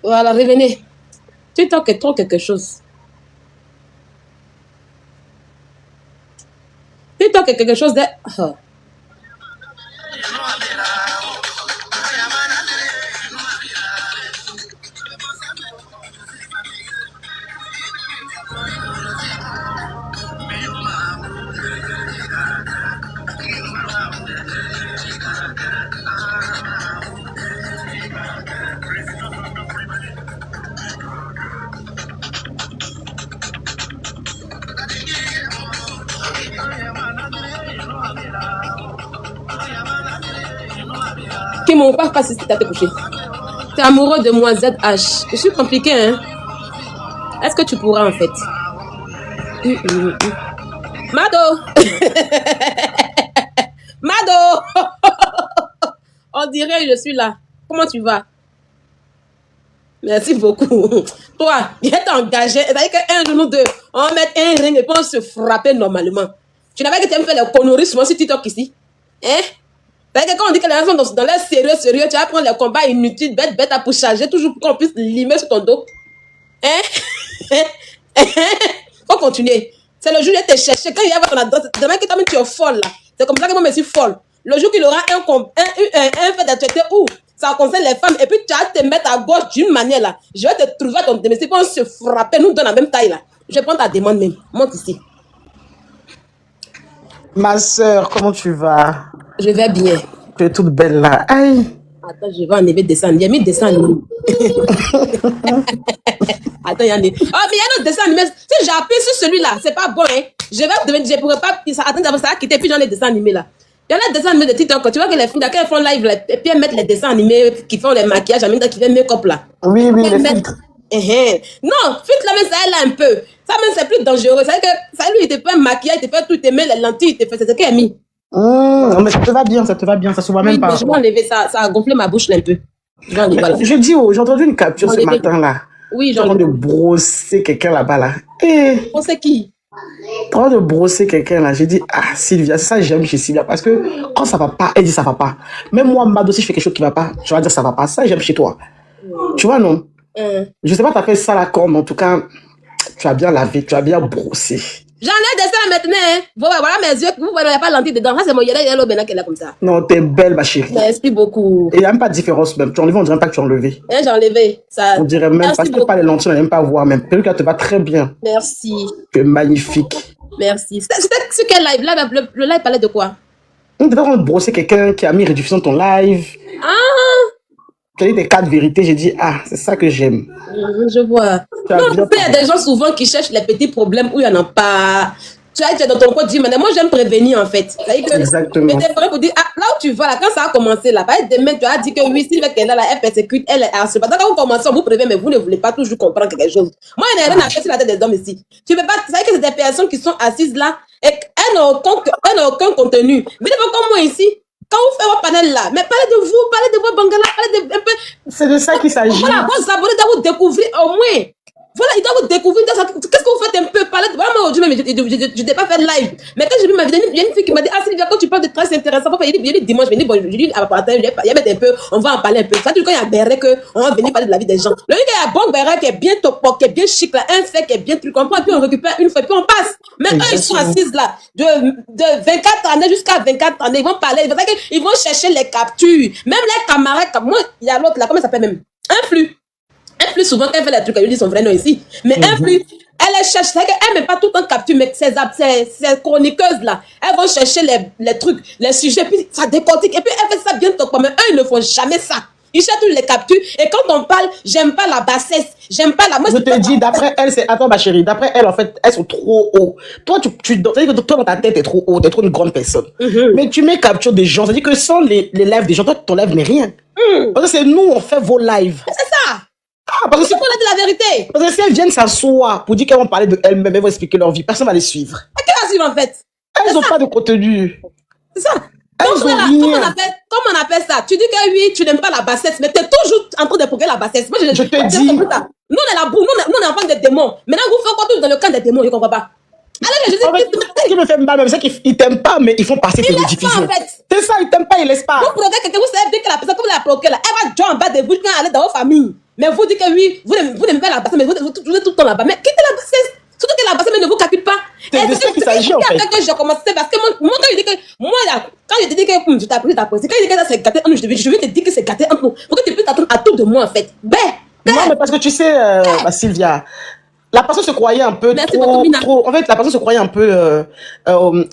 Voilà, revenez. TikTok est trop quelque chose. TikTok est quelque chose de... Oh. Qui m'ont pas si t'as te couché. T'es amoureux de moi, ZH. Je suis compliqué, hein. Est-ce que tu pourras, en fait? Mado! Mado! On dirait que je suis là. Comment tu vas? Merci beaucoup. Toi, viens t'engager. C'est-à-dire qu'un jour, nous deux, on va mettre un ring et puis on se frapper normalement. Tu n'avais que tu aimes faire les conneries sur TikTok ici? Hein? C'est-à-dire que quand on dit que les gens sont dans l'air sérieux, tu vas prendre les combats inutiles, bête pour charger, toujours pour qu'on puisse limer sur ton dos. Hein? Faut continuer. C'est le jour où il te chercher. Quand il y a ton adresse, demain que toi-même tu es folle là. C'est comme ça que moi je suis folle. Le jour qu'il aura un fait d'actualité où ça concerne les femmes et puis tu vas te mettre à gauche d'une manière là. Je vais te trouver à ton domicile pour on se frapper, nous dans la même taille là. Je vais prendre ta demande même. Monte ici. Ma soeur, comment tu vas? Je vais bien. Tu es toute belle là. Aïe. Attends, je vais enlever descendre. Il y a mis descendre. Attends, il y a des... Oh, mais il y a un autre dessin animé. Si j'appuie sur celui-là, c'est pas bon, hein. Je pourrais pas... Attends, ça va quitter, puis j'en ai des dessins animés là. Il y en a des dessins animés de TikTok. Tu vois que les filles, quand elles font live, là, et puis elles mettent les dessins animés qui font les maquillages, qui font make-up là. Oui, les filtres. Non, filtre là, mais ça elle a un peu. Ça même, c'est plus dangereux. C'est que ça lui, il te fait un maquillage, il te fait tout, il te met les lentilles, il te fait... C'est ce qu'elle a mis. Mais ça te va bien, ça se voit même pas. Je vais enlever ça, ça a gonflé ma bouche un peu. Voilà. Je dis, j'ai entendu une capture ce matin là. Oui, j'ai entendu de brosser quelqu'un là-bas là. On sait qui? T'as envie de brosser quelqu'un là. J'ai dit, ah Sylvia, c'est ça que j'aime chez Sylvia. Parce que quand ça va pas, elle dit ça va pas. Même moi, Mado, si je fais quelque chose qui va pas, tu vas dire ça va pas. Ça, j'aime chez toi. Tu vois, non? Je sais pas, t'as fait ça là comme, en tout cas, tu as bien lavé, tu as bien brossé. J'en ai des ça maintenant, hein. Voilà mes yeux, vous voyez, il n'y a pas lentilles dedans. Ça, c'est mon yellow maintenant qu'elle est comme ça. Non, t'es belle, ma chérie. Merci beaucoup. Et il n'y a même pas de différence même. Tu enlèves, on dirait pas que tu as enlevé. J'ai enlevé. Ça... On dirait même, parce que pas les lentilles, on n'aime pas voir même. Perruque, te va très bien. Merci. Tu es magnifique. Merci. C'était sur quel live? Là, le live parlait de quoi? On devait brosser quelqu'un qui a mis réduction ton live. Ah! Tu as dit tes 4 vérités, j'ai dit, ah, c'est ça que j'aime. Je vois. Non, il y a des gens souvent qui cherchent les petits problèmes où il n'y en a pas. Tu as dans ton coin, tu dis, mais moi j'aime prévenir en fait. Exactement. Mais c'est vrai pour dire, ah, là où tu vas, là, quand ça a commencé, là, demain, tu as dit que oui, Sylvia qu'elle est là, elle persécute, elle est harcelée. Quand vous commencez, on vous prévient, mais vous ne voulez pas toujours comprendre quelque chose. Moi, il n'y a rien à faire sur la tête des hommes ici. Tu peux pas, tu sais que c'est des personnes qui sont assises là et elles n'ont aucun contenu. Venez pas comme moi ici. Quand vous faites votre panel là, mais parlez de vous, parlez de vos bangala, parlez de un peu. C'est de ça qu'il s'agit. Voilà, vos abonnés doivent vous découvrir au moins. Voilà, ils doivent vous découvrir. Qu'est-ce que vous faites un peu? Parler de... Voilà, moi aujourd'hui, je n'ai pas fait live. Mais quand j'ai vu ma vidéo, il y a une fille qui m'a dit, ah Sylvia, quand tu parles de très intéressant, il y a dit dimanche, je dis, bon, je dis, à partir, il y a un peu, on va en parler un peu. Ça, quand il y a Béret, on va venir parler de la vie des gens. Le gars, il y a bon Béret qui est bien topo, qui est bien chic là, un fait qui est bien truc, on prend, puis on récupère une fois, puis on passe. Mais eux, ils sont assises là, de 24 années jusqu'à 24 années, ils vont parler, ils vont chercher les captures. Même les camarades, comme moi, il y a l'autre là, comment ça s'appelle même? Influx, souvent, quand elle fait les trucs, elle lui dit son vrai nom ici. Mais Influx, elle cherche, c'est qu'elle ne met pas tout le temps capture, mais ces chroniqueuses là, elles vont chercher les trucs, les sujets, puis ça décortique, et puis elle fait ça bien top, mais eux, ils ne font jamais ça. Ils cherchent toutes les captures, et quand on parle, j'aime pas la bassesse, j'aime pas la... Moi, je te dis, d'après elle, c'est... Attends, ma chérie, d'après elle, en fait, elles sont trop hauts. Toi, c'est-à-dire que toi, dans ta tête, t'es trop haut, t'es trop une grande personne. Mais tu mets capture des gens, c'est-à-dire que sans les lives des gens, toi, ton live n'est rien. Parce que c'est nous, on fait vos lives. C'est ça. Ah, parce que c'est pour dire la vérité. Parce que si elles viennent s'asseoir pour dire qu'elles vont parler de elles-mêmes, elles vont expliquer leur vie, personne ne va les suivre. Et qu'elles va suivre en fait? Elles n'ont pas de contenu. C'est ça. Comment on appelle ça? Tu dis que oui, tu n'aimes pas la bassesse, mais tu es toujours en train de progresser la bassesse. Moi, je te dis. Nous, on est la boue, nous, on est enfants des démons. Maintenant, vous faites quoi tout dans le camp des démons? Je ne comprends pas. Alors, ce qui me fait mal, c'est qu'ils t'aiment pas, mais ils font passer tes diffusions. En fait. C'est ça, ils t'aiment pas, ils laissent pas. Vous progressez quelqu'un, vous savez bien que la personne, comme vous la bloquez là, elle va jouer en bas de vous quand elle est dans vos familles. Mais vous dites que oui, vous n'aimez pas la bassesse, mais vous êtes tout le temps là-bas. Mais quittez la bassesse. Surtout que la bassesse, mais ne vous calcule pas. C'est de ça qu'il s'agit, en fait. Que j'ai commencé, parce que moi, quand je dis que, quand je te dis que je t'apprécie, quand je dis que ça c'est gâté, je vais te dire que c'est gâté entre nous. Pour que tu puisses t'attendre à tout de moi, en fait. Non, mais parce que tu sais, Sylvia, la personne se croyait un peu en fait, la personne se croyait un peu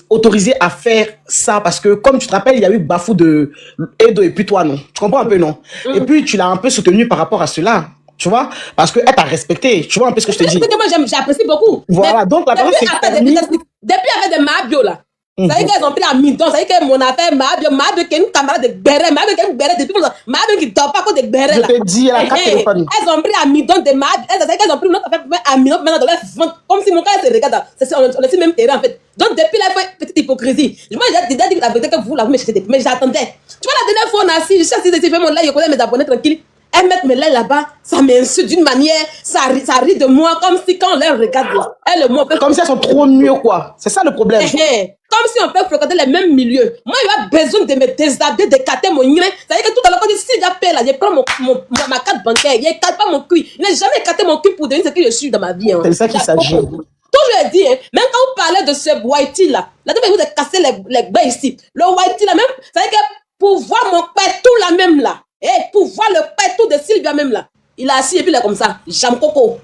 autorisée à faire ça parce que, comme tu te rappelles, il y a eu Bafou de Edo et puis toi, non? Tu comprends un peu, non? Et puis, tu l'as un peu soutenu par rapport à cela. Tu vois? Parce qu'elle t'a respecté. Tu vois un peu ce que je te dis? Moi, j'apprécie beaucoup. Voilà, donc la personne s'est permis... Depuis avec des Mabio, là. Ça veut dire qu'elles ont pris la midon, ça veut dire que mon affaire, Mabio qui est une camarade de Béret, Mabio qui est une Béret depuis longtemps, Mabio qui ne dort pas à cause de Béret, là. Je te dis, elle a 4 téléphones. Elles ont pris la midon de Mabio, ça veut dire qu'elles ont pris notre affaire à midon maintenant dans leur ventre, comme si mon gars se regarde, on est sur le même terrain, en fait. Donc, depuis là, il faut une petite hypocrisie. Moi, j'ai déjà dit la vérité que vous, là, vous me cherchez depuis, mais j'attendais. Tu vois, la dernière fois, on a assis, je sais si j'ai fait mon live, je connais mes abonnés tranquilles. Elles mettent mes lèvres là-bas, ça m'insulte d'une manière, ça rit de moi, comme si quand on les regarde là, elles moi, comme si elles sont trop mieux, quoi. C'est ça le problème. Comme si on peut fréquenter les mêmes milieux. Moi, il y a besoin de me déshabiller, de cater mon grain. C'est-à-dire que tout à l'heure, quand je dis, si j'appelle là, je prends ma carte bancaire, je ne carte pas mon cul. Je n'ai jamais caté mon cul pour devenir ce que je suis dans ma vie. Hein. C'est ça qu'il s'agit. Toujours dit, hein, même quand vous parlez de ce whitey là, la dernière fois, vous avez cassé les bains ici. Le whitey là, même, c'est-à-dire que pour voir mon père tout là même là, et pour voir le père tout de Sylvia même là, il a assis et puis il est comme ça, Jam Coco.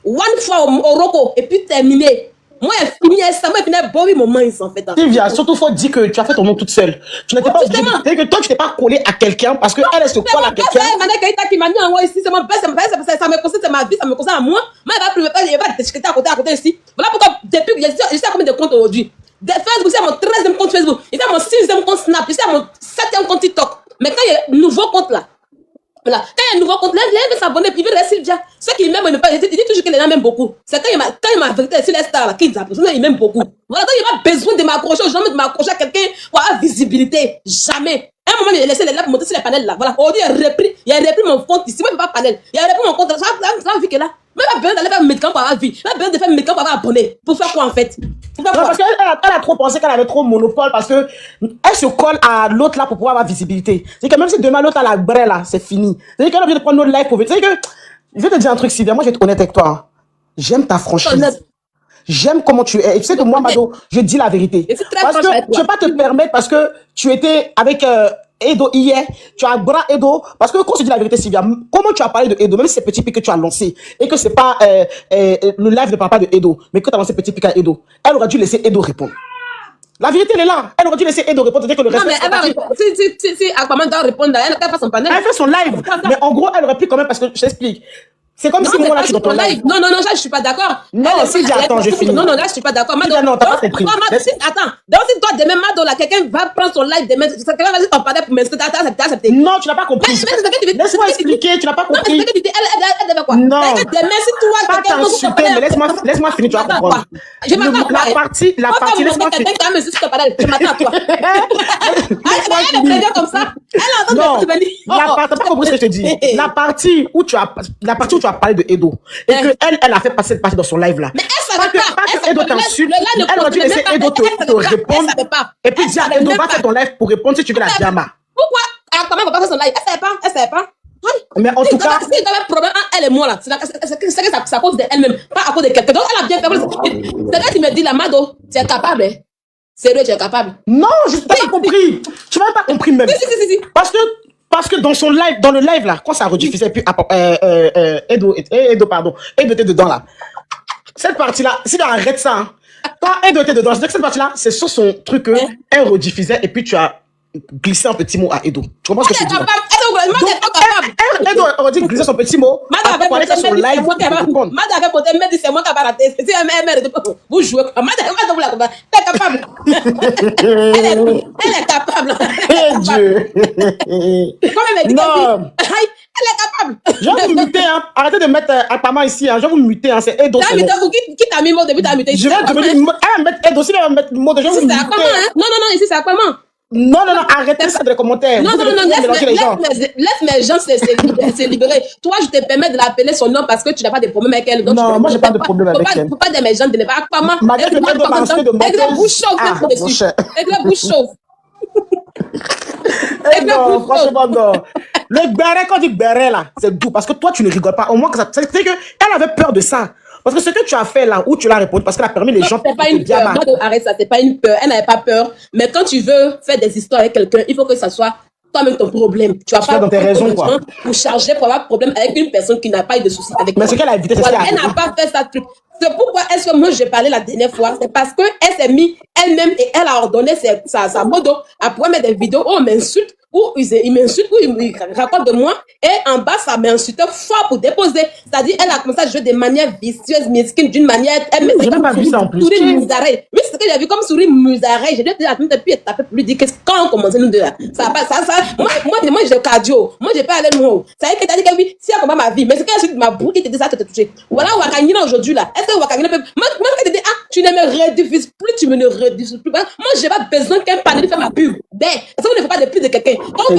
One fois au Roko, et puis terminé. Moi, il fini, ça m'a fini boire mon main, en fait. Sylvia, surtout, faut dire que tu as fait ton nom toute seule. Tu n'étais pas obligée. C'est-à-dire que toi, tu t'es pas collé à quelqu'un parce qu'elle, elle se colle à quelqu'un. C'est qui m'a mis en haut ici, c'est mon père, ça me concerne, c'est ma vie, ça me concerne à moi. Moi, il va te discuter à côté ici. Voilà pourquoi, depuis que je sais combien de comptes aujourd'hui. Facebook, c'est mon 13e compte Facebook, c'est mon 6e compte Snap, c'est mon 7e compte TikTok. Mais quand il y a un nouveau compte là, voilà. Quand il y a un nouveau compte, là, il veut s'abonner, puis il veut rester Sylvia. Ceux qui m'aiment, il dit toujours qu'il en aime beaucoup. C'est quand il m'a vérité sur les stars, là, qu'il il m'aime beaucoup. Voilà, donc il n'a pas besoin de m'accrocher aux gens, de m'accrocher à quelqu'un pour avoir visibilité. Jamais. À un moment, il a laissé les lampes monter sur les panels là. Voilà. Aujourd'hui, il a repris mon compte ici. Moi, je ne fais pas panel. Il a repris mon compte. Ça va vu que là. Même pas besoin d'aller faire un médicament pour avoir vie. Même pas besoin de faire un médicament pour avoir abonné. Pour faire quoi en fait? Pour faire quoi? Parce qu'elle a trop pensé qu'elle avait trop monopole parce que elle se colle à l'autre là pour pouvoir avoir visibilité. C'est que même si demain l'autre a la braie là, c'est fini. C'est qu'elle a besoin de prendre notre live pour. C'est que je vais te dire un truc, Sylvia. Moi, je vais être honnête avec toi. J'aime ta franchise. J'aime comment tu es. Et tu sais que moi, Mado, je dis la vérité. Parce que je ne peux pas te permettre parce que tu étais avec Edo hier, tu as bras Edo, parce que quand je dis la vérité, Sylvia, comment tu as parlé de Edo, même si c'est Petit Pic que tu as lancé, et que c'est pas le live ne parle pas de Edo, mais que tu as lancé Petit Pic à Edo, elle aurait dû laisser Edo répondre. La vérité, elle est là. Elle aurait dû laisser Edo répondre, c'est-à-dire que le reste... Non, mais elle va répondre. Si Aquaman doit répondre, elle fait son panel. Elle fait son live, mais en gros, elle aurait pu quand même, parce que je t'explique. C'est comme si moi là, je suis dans ton live. Non, ça, je suis pas d'accord. Non, Sylvia, attends, je finis. Non, là, je suis pas d'accord. Non, t'as pas compris. Attends. Donc, si toi, demain, Mado, là, quelqu'un va prendre son live demain, quelqu'un va t'en parler pour m'insulter, t'as accepté. Non, tu n'as pas compris. Laisse-moi expliquer, tu n'as pas compris. Elle devait quoi? Non. Demain, si toi, pas t'insulter, mais laisse-moi finir, tu vas comprendre. Je m'attends à toi. La partie, laisse-moi finir. Quelqu'un me suce, je m'attends à toi. Elle est prévient comme ça. Elle est en train de venir. T'as pas compris ce que je te dis. La partie où tu as parlé de Edo. Et que elle a fait passer cette partie dans son live là. Mais elle savait pas. Que Edo t'insulte, elle aurait dû laisser Edo te répondre. Et puis dire Edo va faire ton live pour répondre si tu veux la Diama. Pourquoi Aquaman va pas faire son live? Elle savait pas. Mais en tout cas, si il y avait un problème entre elle et moi là, c'est que c'est à cause d'elle-même, pas à cause de quelqu'un. Donc elle a bien fait. C'est quand tu me dis là, Mado, tu es capable, hein? Sérieux, tu es capable? Non, je n'ai pas compris. Tu m'as pas compris même. Si. Parce que dans son live, dans le live là, quand ça rediffusait, puis Edo était dedans là. Cette partie là, si tu arrêtes ça, hein, quand Edo était dedans, c'est que cette partie là, c'est sur son truc que elle rediffusait et puis tu as glissé un petit mot à Edo. Tu comprends ce que je dis? Edo aurait dit glisser son petit mot pour aller faire son live. Mada avait poté, elle m'a dit c'est moi qui ai raté. C'est elle vous jouez. Mada, t'es capable. Elle est capable. Dieu. Non. Elle est capable. Je vais vous muter, hein. Arrêtez de mettre Aquaman ici, hein. Je vais vous muter, hein. C'est Edo. Qui t'a mis mot depuis ta muté? Je vais mettre Edo. Si elle va mettre mot de je vais vous muter. Non, ici c'est Aquaman. Non, arrêtez ça de commentaires. Non, laisse mes gens se libérer. Toi, je te permets de l'appeler son nom parce que tu n'as pas de problème avec elle. Non, moi, j'ai pas de problème avec elle. Faut pas de mes gens de ne pas Aquaman. Avec la bouche chauve, avec la bouche chauve. Non, franchement, non. Le béret, quand on dit béret là, c'est doux parce que toi tu ne rigoles pas. Au moins que ça, c'est que elle avait peur de ça. Parce que ce que tu as fait là, où tu l'as répondu, parce qu'elle a permis les gens C'est pas une peur. Moi, arrête ça, c'est pas une peur. Elle n'avait pas peur. Mais quand tu veux faire des histoires avec quelqu'un, il faut que ça soit toi-même ton problème. Tu vas pas dans tes raisons, quoi. Pour charger, pour avoir problème avec une personne qui n'a pas eu de soucis avec toi. Mais ce qu'elle a évité, c'est voilà, elle n'a pas fait ça truc. C'est pourquoi est-ce que moi j'ai parlé la dernière fois, c'est parce qu'elle s'est mise elle-même et elle a ordonné sa modo à pouvoir mettre des vidéos où on m'insulte, où il m'insulte, où il raconte de moi, et en bas ça m'insulte fort pour déposer. C'est-à-dire elle a commencé à jouer de manière vicieuse, mesquine, d'une manière. J'ai même pas vu ça en plus. Souris musarelle. Oui, c'est ce que j'ai vu comme souris musarelle. J'ai dit à tout depuis taper pour lui dire qu'est-ce quand on commence nous deux là. Ça va, ça. Moi j'ai cardio. Moi j'ai pas allé loin. Ça veut dire que t'as dit que oui, si elle combat ma vie, mais c'est qu'elle m'a bouclé qui te dit ça te toucher. Voilà Wakangina aujourd'hui là. Est-ce que Wakangina peut. Moi je te dis, tu ne me rediffuses plus, tu me ne rediffuses plus. Moi j'ai pas besoin qu'un panel fasse ma pub. Ben, ça vous ne fait pas de plus de quelqu'un. Quand vous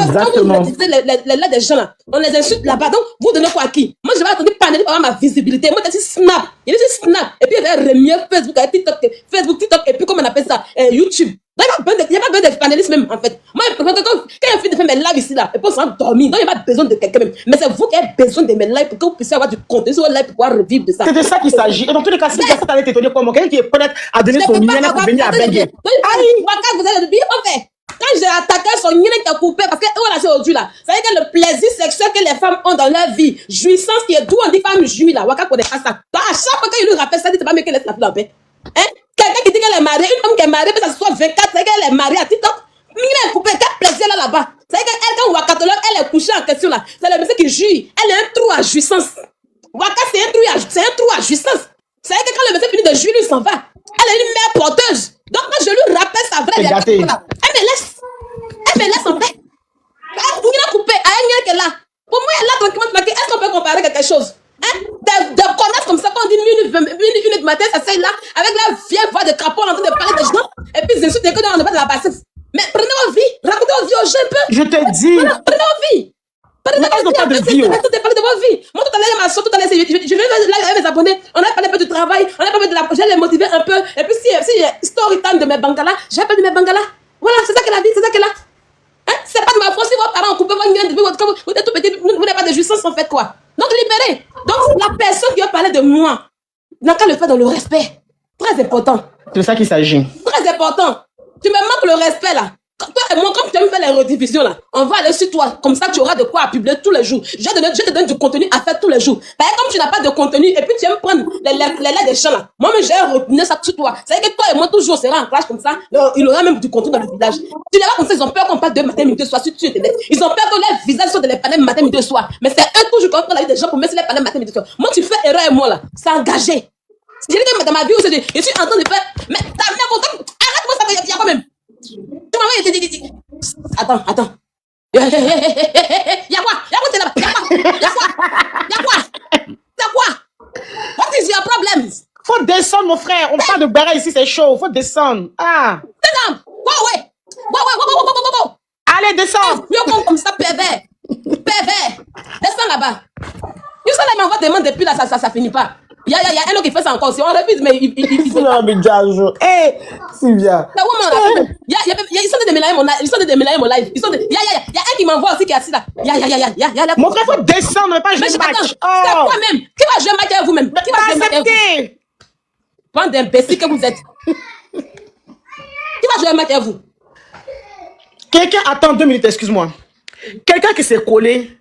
utilisez les des gens là, on les insulte là-bas. Donc vous donnez quoi à qui? Moi je vais attendre panel pour avoir ma visibilité. Moi j'ai dit Snap. Il dit Snap. Et puis il y avait Rémier, Facebook, TikTok, et puis comment on appelle ça? YouTube. Il n'y a pas besoin de panélistes même, en fait. Moi, quand un fille de faire mes lives ici, là, et pour s'endormir, donc il n'y a pas besoin de quelqu'un même. Mais c'est vous qui avez besoin de mes lives pour que vous puissiez avoir du contenu sur vos lives pour pouvoir revivre de ça. C'est de ça qu'il s'agit. Et dans tous les cas, si ça allait t'étonner comment quelqu'un qui est prêt à donner son lien pour venir à Bengue. Vous avez bien fait. Quand j'ai attaqué son lien qui a coupé, parce que voilà, c'est aujourd'hui là. Ça veut dire que le plaisir sexuel que les femmes ont dans leur vie, jouissance qui est d'où on dit femme jouit là. Waka connaît pas ça. Donc à chaque fois qu'il lui rappelle ça, dit c'est pas mieux qu'elle laisse la fille en paix. Hein? Quelqu'un qui dit qu'elle est mariée, une femme qui est mariée, mais ça soit 24, c'est qu'elle est mariée à TikTok. Elle est coupée, quel plaisir là-bas. C'est qu'elle, quand Wakatologue, elle est couchée en question là. C'est le monsieur qui jouit. Elle est un trou à jouissance. Waka, c'est un trou à jouissance. C'est que quand le monsieur finit de jouir, lui s'en va. Elle est une mère porteuse. Donc quand je lui rappelle sa vraie vérité, elle me laisse en paix. Elle est coupée, elle est là. Pour moi, elle est là tranquillement tranquille. Est-ce qu'on peut comparer quelque chose? Hein? De connaître comme ça, quand on dit minute du matin, ça c'est là, avec la vieille voix de crapaud en train de parler des gens, et puis ils insultent que on ne pas de la bassesse. Mais prenez vos vies, racontez vos vies aux jeunes peu. Je te dis. Prenez vos vies. Prenez vos vies. Parlez de vos vies. Moi, tout à l'heure, ma soeur, tout à l'heure, je vais avec mes abonnés, on a parlé un peu du travail, on a parlé de la. Je vais les motiver un peu, et puis si story time de mes bangalas, j'ai appelé de mes bangalas. Voilà, c'est ça qu'elle a dit, c'est ça qu'elle a. Hein? C'est pas de ma faute si vos parents ont coupé votre gueule, vous êtes tout petit, vous n'avez pas de jouissance, en fait, quoi. Donc, libérez. Donc, la personne qui va parler de moi n'a qu'à le faire dans le respect. Très important. C'est de ça qu'il s'agit. Très important. Tu me manques le respect, là. Toi et moi, comme tu aimes faire les rediffusions, là, on va aller sur toi. Comme ça, tu auras de quoi à publier tous les jours. Je te donne du contenu à faire tous les jours. Parce que comme tu n'as pas de contenu, et puis tu aimes prendre les laits des champs, là. Moi, mais j'ai retenu ça sur toi. C'est que toi et moi, toujours, on sera en clash comme ça. Il aura même du contenu dans le village. Tu les vois comme ça, ils ont peur qu'on parle de matin, midi, soir sur Internet. Ils ont peur que leurs visages soient dans les panels matin, midi, soir. Mais c'est eux toujours contre la vie des gens pour mettre sur les panels matin, midi, soir. Moi, tu fais erreur et moi, là. C'est engagé. Je dis que dans ma vie, je suis en train de faire. Mais t'as bien content. Arrête-moi ça, il y a quoi même? Tu m'as dit. Attends. Y'a quoi? T'es là-bas? Y'a quoi? What is your problem? Faut descendre, mon frère. On parle de barra ici, c'est chaud. Faut descendre. Ah. Descends. Go. Allez, descends. Mieux comme ça, pervers. Descends là-bas. You sais, là, il m'envoie des demandes depuis là, ça finit pas. Il y a un autre qui fait ça encore. Si on refuse, mais il fait pas. Hé, Sylvia. Ils sont de déménager mon live. Il y a un qui m'envoie aussi qui est assis là. Mon frère, faut descendre, mais pas jouer match. C'est quoi même? Qui va jouer match avec vous-même? Qui va jouer match avec vous? Bande d'imbéciles que vous êtes. Qui va jouer match avec vous? Quelqu'un attend 2 minutes, excuse-moi. Quelqu'un qui s'est collé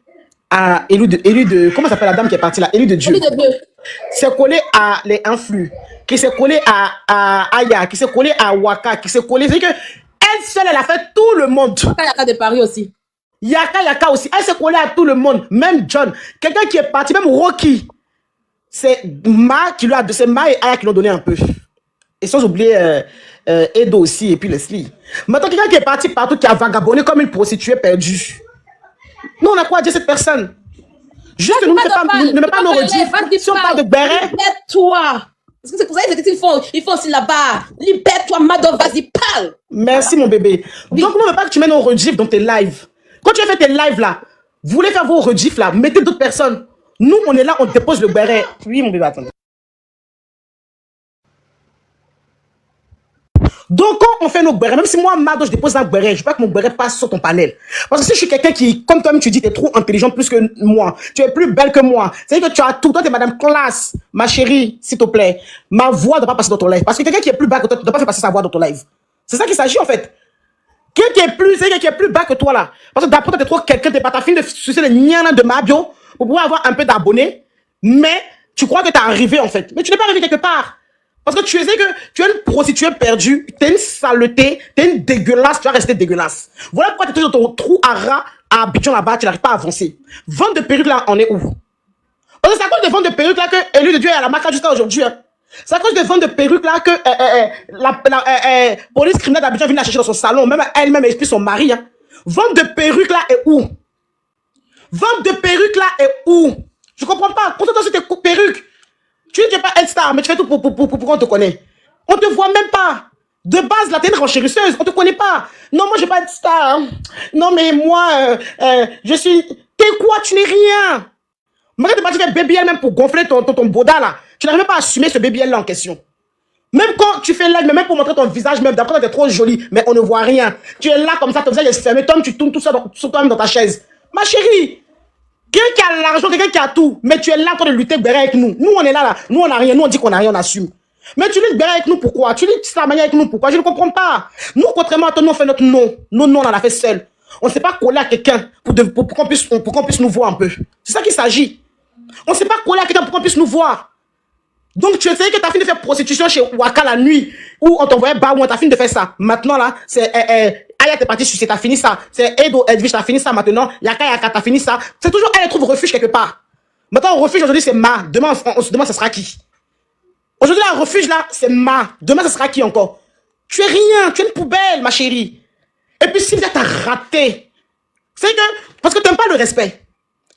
à élu de comment s'appelle la dame qui est partie là? Élu de Dieu. S'est collé à les influx, qui s'est collé à Aya, qui s'est collé à Waka, qui s'est collé. C'est que elle seule, elle a fait tout le monde. Yaka de Paris aussi. Yaka aussi. Elle s'est collée à tout le monde, même John. Quelqu'un qui est parti, même Rocky. C'est Ma et Aya qui l'ont donné un peu. Et sans oublier Edo aussi, et puis Leslie. Maintenant, quelqu'un qui est parti partout, qui a vagabondé comme une prostituée perdue. Nous, on a quoi à dire cette personne? Juste ne mets pas nos rediffs. Si on parle de béret. Libère-toi. Parce que c'est pour ça qu'ils font aussi là-bas. Libère-toi, Mado, vas-y, parle. Merci, mon bébé. Oui. Donc, nous, on ne veut pas que tu mets nos rediffs dans tes lives. Quand tu as fait tes lives là, vous voulez faire vos rediffs là, mettez d'autres personnes. Nous, on est là, on dépose le béret. Oui, mon bébé, attendez. Donc, quand on fait nos béret, même si moi, Mado, je dépose un béret, je veux pas que mon béret passe sur ton panel. Parce que si je suis quelqu'un qui, comme toi-même tu dis, t'es trop intelligent plus que moi, tu es plus belle que moi, c'est-à-dire que tu as tout, toi t'es madame classe, ma chérie, s'il te plaît, ma voix ne doit pas passer dans ton live. Parce que quelqu'un qui est plus bas que toi, tu ne dois pas faire passer sa voix dans ton live. C'est ça qu'il s'agit, en fait. Quelqu'un qui est plus bas que toi, là. Parce que d'après toi, t'es trop quelqu'un, t'es pas ta fille de sucer les nianas de ma bio pour pouvoir avoir un peu d'abonnés, mais tu crois que t'es arrivé, en fait. Mais tu n'es pas arrivé quelque part. Parce que tu sais que tu es une prostituée perdue, t'es une saleté, t'es une dégueulasse, tu vas rester dégueulasse. Voilà pourquoi t'es toujours dans ton trou à rat à Abidjan là-bas, tu n'arrives pas à avancer. Vente de perruques là, on est où? Parce que c'est à cause des ventes de perruques là que Élu de Dieu est à la marque jusqu'à aujourd'hui. Hein. C'est à cause des ventes de perruques là que la police criminelle d'Abidjan vient la chercher dans son salon, même elle-même explique son mari. Hein. Vente de perruques là est où? Vente de perruques là est où? Je comprends pas. Concentre-toi sur tes perruques. Tu n'es pas L-Star, mais tu fais tout pour qu'on te connaît. On te voit même pas. De base, là, t'es une renchérisseuse. On te connaît pas. Non, moi, je vais pas être star. Hein. Non, mais moi, je suis... T'es quoi? Tu n'es rien. Regarde, tu fais BBL même pour gonfler ton boda, là. Tu n'arrives même pas à assumer ce BBL là en question. Même quand tu fais live, mais même pour montrer ton visage, même d'après, t'es trop jolie, mais on ne voit rien. Tu es là comme ça, ton visage est fermé. Toi, tu tournes tout ça sur toi-même dans ta chaise. Ma chérie, quelqu'un qui a l'argent, quelqu'un qui a tout, mais tu es là en train de lutter béret avec nous. Nous, on est là. Nous, on n'a rien. Nous, on dit qu'on n'a rien, on assume. Mais tu luttes béret avec nous, pourquoi? Tu luttes la manière avec nous, pourquoi? Je ne comprends pas. Nous, contrairement à toi, nous, on fait notre nom. Nos noms, on l'a fait seul. On ne s'est pas coller à quelqu'un pour qu'on puisse nous voir un peu. C'est ça qu'il s'agit. On ne s'est pas coller à quelqu'un pour qu'on puisse nous voir. Donc, tu sais que t'as fini de faire prostitution chez Waka la nuit, où on t'envoyait bas, où on t'a fini de faire ça. Maintenant, là, c'est, Aya, t'es parti sucer, t'as fini ça. C'est Edo, Edwige, t'as fini ça maintenant. Yaka, t'as fini ça. C'est toujours elle trouve refuge quelque part. Maintenant, au refuge, aujourd'hui, c'est Ma. Demain, ça sera qui? Aujourd'hui, là, refuge, là, c'est Ma. Demain, ça sera qui encore? Tu es rien, tu es une poubelle, ma chérie. Et puis, si t'as raté, c'est que, parce que t'aimes pas le respect.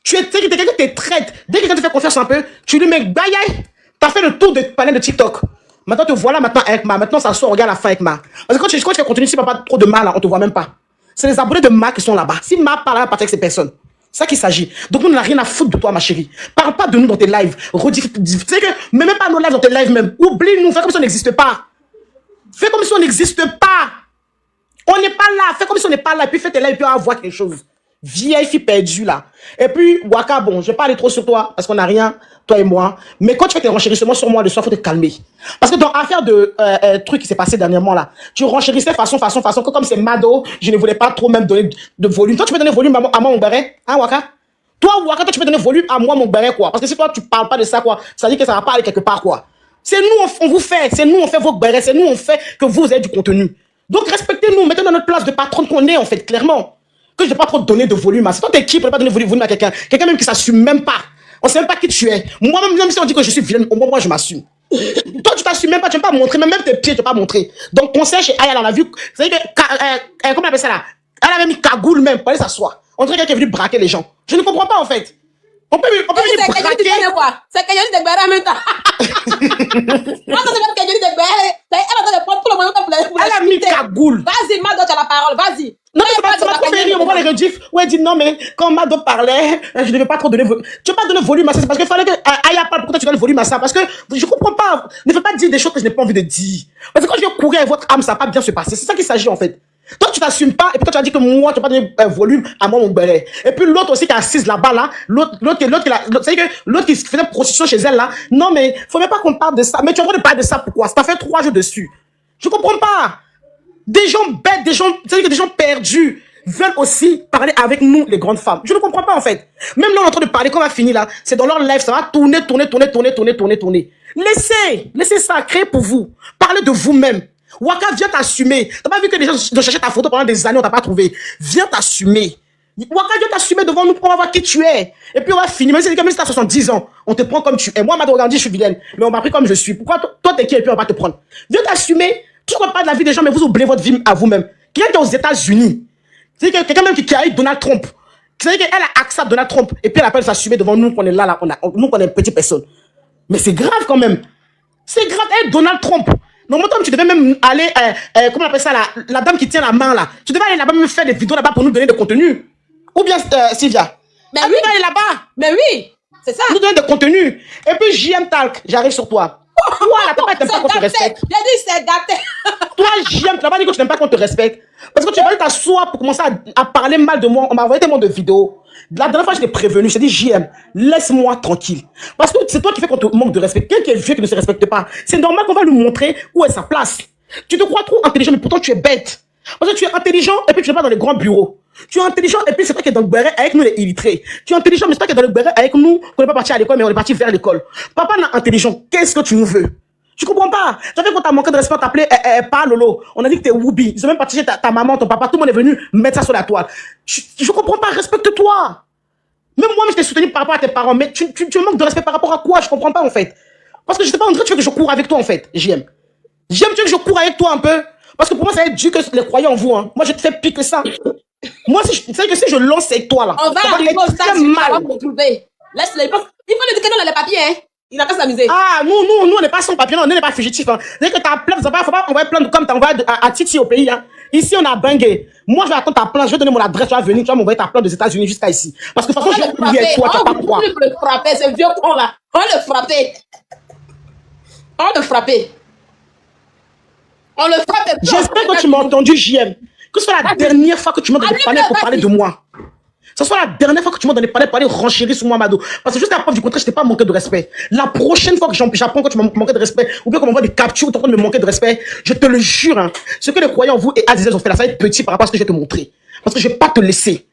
Tu es quelqu'un qui te traite. Dès que quelqu'un te fait confiance un peu, tu lui mets baïaï. T'as fait le tour de panel de TikTok. Maintenant, te voilà maintenant avec Ma. Maintenant, ça sort, regarde la fin avec Ma. Parce que quand tu fais contenu, si pas trop de mal, là, on te voit même pas. C'est les abonnés de Ma qui sont là-bas. Si Ma parle, elle va partir avec ces personnes. C'est ça qu'il s'agit. Donc, on n'a rien à foutre de toi, ma chérie. Parle pas de nous dans tes lives. Tu sais que, mais même pas nos lives dans tes lives même. Oublie-nous. Fais comme si on n'existe pas. Fais comme si on n'existe pas. On n'est pas là. Fais comme si on n'est pas là. Et puis, fais tes lives et puis on va voir quelque chose. Vieille fille perdue, là. Et puis, Waka, bon, je vais pas aller trop sur toi, parce qu'on n'a rien, toi et moi. Mais quand tu fais tes renchérissements sur moi, le soir, faut te calmer. Parce que dans l'affaire de truc qui s'est passé dernièrement, là, tu renchérissais façon, que comme c'est Mado, je ne voulais pas trop même donner de volume. Toi, tu peux donner volume à moi, mon béret, hein, Waka? Toi, Waka, toi, tu peux donner volume à moi, mon béret, quoi. Parce que si toi, tu parles pas de ça, quoi, ça dit que ça va pas aller quelque part, quoi. C'est nous, on vous fait, c'est nous, on fait vos bérets, c'est nous, on fait que vous ayez du contenu. Donc, respectez-nous, mettez-nous dans notre place de patron qu'on est, en fait, clairement. Que je ne vais pas trop donner de volume à ça. Toi, t'es qui pour ne pas donner volume à quelqu'un? Quelqu'un même qui s'assume même pas. On sait même pas qui tu es. Moi-même, même si on dit que je suis vilaine, au moins, moi, je m'assume. Toi, tu t'assumes même pas, tu ne veux pas montrer, même tes pieds, tu ne veux pas montrer. Donc, conseil chez Aya, on a vu, c'est que, comment on appelle ça là? Elle avait mis cagoule même, pour aller s'asseoir. On dirait quelqu'un qui est venu braquer les gens. Je ne comprends pas, en fait. On peut venir braquer. C'est quelqu'un qui dit quoi? C'est quelqu'un qui dit en même temps. Elle a mis cagoule. Vas-y, Mado, tu as la parole, vas-y. Non, mais c'est pas trop fait rire. On voit les rediffs où elle dit non, mais quand Mado parlait, je ne devais pas trop donner volume. Tu ne veux pas donner volume à ça, c'est parce qu'il fallait que Aya parle. Pourquoi tu donnes le volume à ça? Parce que je ne comprends pas. Ne fais pas dire des choses que je n'ai pas envie de dire. Parce que quand je vais courir avec votre âme, ça va pas bien se passer. C'est ça qu'il s'agit en fait. Toi, tu t'assumes pas, et puis toi, tu as dit que moi, tu n'as pas donné volume à moi, mon béret. Et puis l'autre aussi qui est assise là-bas, là, l'autre qui faisait prostitution chez elle, là. Non, mais faut même pas qu'on parle de ça. Mais tu as envie de parler de ça, pourquoi? Ça fait 3 jours dessus. Je comprends pas. Des gens bêtes, des gens perdus veulent aussi parler avec nous, les grandes femmes. Je ne comprends pas, en fait. Même là, on est en train de parler, quand on va finir là, c'est dans leur live, ça va tourner. Laissez ça, créer pour vous. Parlez de vous-même. Waka, viens t'assumer. T'as pas vu que les gens cherchaient ta photo pendant des années, on t'a pas trouvé. Viens t'assumer. Waka, viens t'assumer devant nous pour voir qui tu es. Et puis on va finir. Même si t'as 70 ans, on te prend comme tu es. Moi, Mado, regarde, je suis vilaine. Mais on m'a pris comme je suis. Pourquoi toi, t'es qui et puis on va te prendre? Viens t'assumer. Tu ne crois pas de la vie des gens, mais vous oubliez votre vie à vous-même. Quelqu'un qui est aux États-Unis. C'est quelqu'un même qui a eu Donald Trump. C'est qu'elle a accès à Donald Trump. Et puis elle appelle s'assumer devant nous qu'on est là, nous qu'on est une petite personne. Mais c'est grave quand même. C'est grave. Elle, Donald Trump. Normalement, tu devais même aller, comment on appelle ça, la dame qui tient la main là. Tu devais aller là-bas même faire des vidéos là-bas pour nous donner des contenus. Ou bien, Sylvia. Mais oui. Aller là-bas. Mais oui, c'est ça. Nous donner des contenus. Et puis, JM Talk, j'arrive sur toi. Toi, là, t'as pas été pas qu'on te respecte. J'ai dit, c'est gâté. toi, JM, tu n'as pas dit que tu n'aimes pas qu'on te respecte. Parce que tu n'as pas dit t'asseoir pour commencer à parler mal de moi. On m'a envoyé tellement de vidéos. La dernière fois, je t'ai prévenu. Je t'ai dit, JM, laisse-moi tranquille. Parce que c'est toi qui fais qu'on te manque de respect. Quelqu'un qui est vieux, qui ne se respecte pas. C'est normal qu'on va lui montrer où est sa place. Tu te crois trop intelligent, mais pourtant tu es bête. Parce que tu es intelligent et puis tu n'es pas dans les grands bureaux. Tu es intelligent et puis c'est toi qui es dans le béret avec nous les illettrés. Tu es intelligent, mais c'est toi qui es dans le béret avec nous. On n'est pas parti à l'école, mais on est parti vers l'école. Papa n'est intelligent. Qu'est-ce que tu nous veux? Tu comprends pas? Tu sais qu'on t'a manqué de respect, on t'appelait pas Lolo. On a dit que t'es Woubi. Ils ont même partagé ta maman, ton papa. Tout le monde est venu mettre ça sur la toile. Je comprends pas. Respecte-toi. Même moi, je t'ai soutenu par rapport à tes parents. Mais tu me manques de respect par rapport à quoi? Je comprends pas en fait. Parce que je sais pas, on dirait que tu veux que je cours avec toi en fait. J'aime. Tu veux que je cours avec toi un peu? Parce que pour moi, ça va être Dieu que les croyants en vous. Hein. Moi, je te fais pire que ça. Moi, c'est que si je lance avec toi là, on va arriver au stade où on va te trouver. Laisse-le. Il faut lui dire que nous, on a les papiers. Hein. Il n'a qu'à s'amuser. Ah, nous, on n'est pas sans papier, non, on n'est pas fugitif. Hein. C'est-à-dire que ta plainte, faut pas envoyer plainte comme tu envoies à Titi au pays. Hein. Ici, on a bangé. Moi, je vais attendre ta plainte, je vais donner mon adresse, tu vas venir, tu vas m'envoyer ta plainte des États-Unis jusqu'à ici. Parce que de toute façon, je vais prier avec toi, tu vas pas croire. On le frapper, ce vieux con là. On le frapper. On le frapper. On le frappe. J'espère que tu m'as entendu, JM. Que ce soit la dernière fois que tu m'as donné des palais pour parler de moi. Ce soit la dernière fois que tu m'as donné des palais pour aller renchérir sur moi, Mado. Parce que juste à la preuve du contraire, je t'ai pas manqué de respect. La prochaine fois que j'apprends que tu m'as manqué de respect, ou bien qu'on m'envoie des captures où tu es en train de me manquer de respect, je te le jure, hein, ce que les croyants, vous et Azizel ont fait là, ça va être petit par rapport à ce que je vais te montrer. Parce que je vais pas te laisser.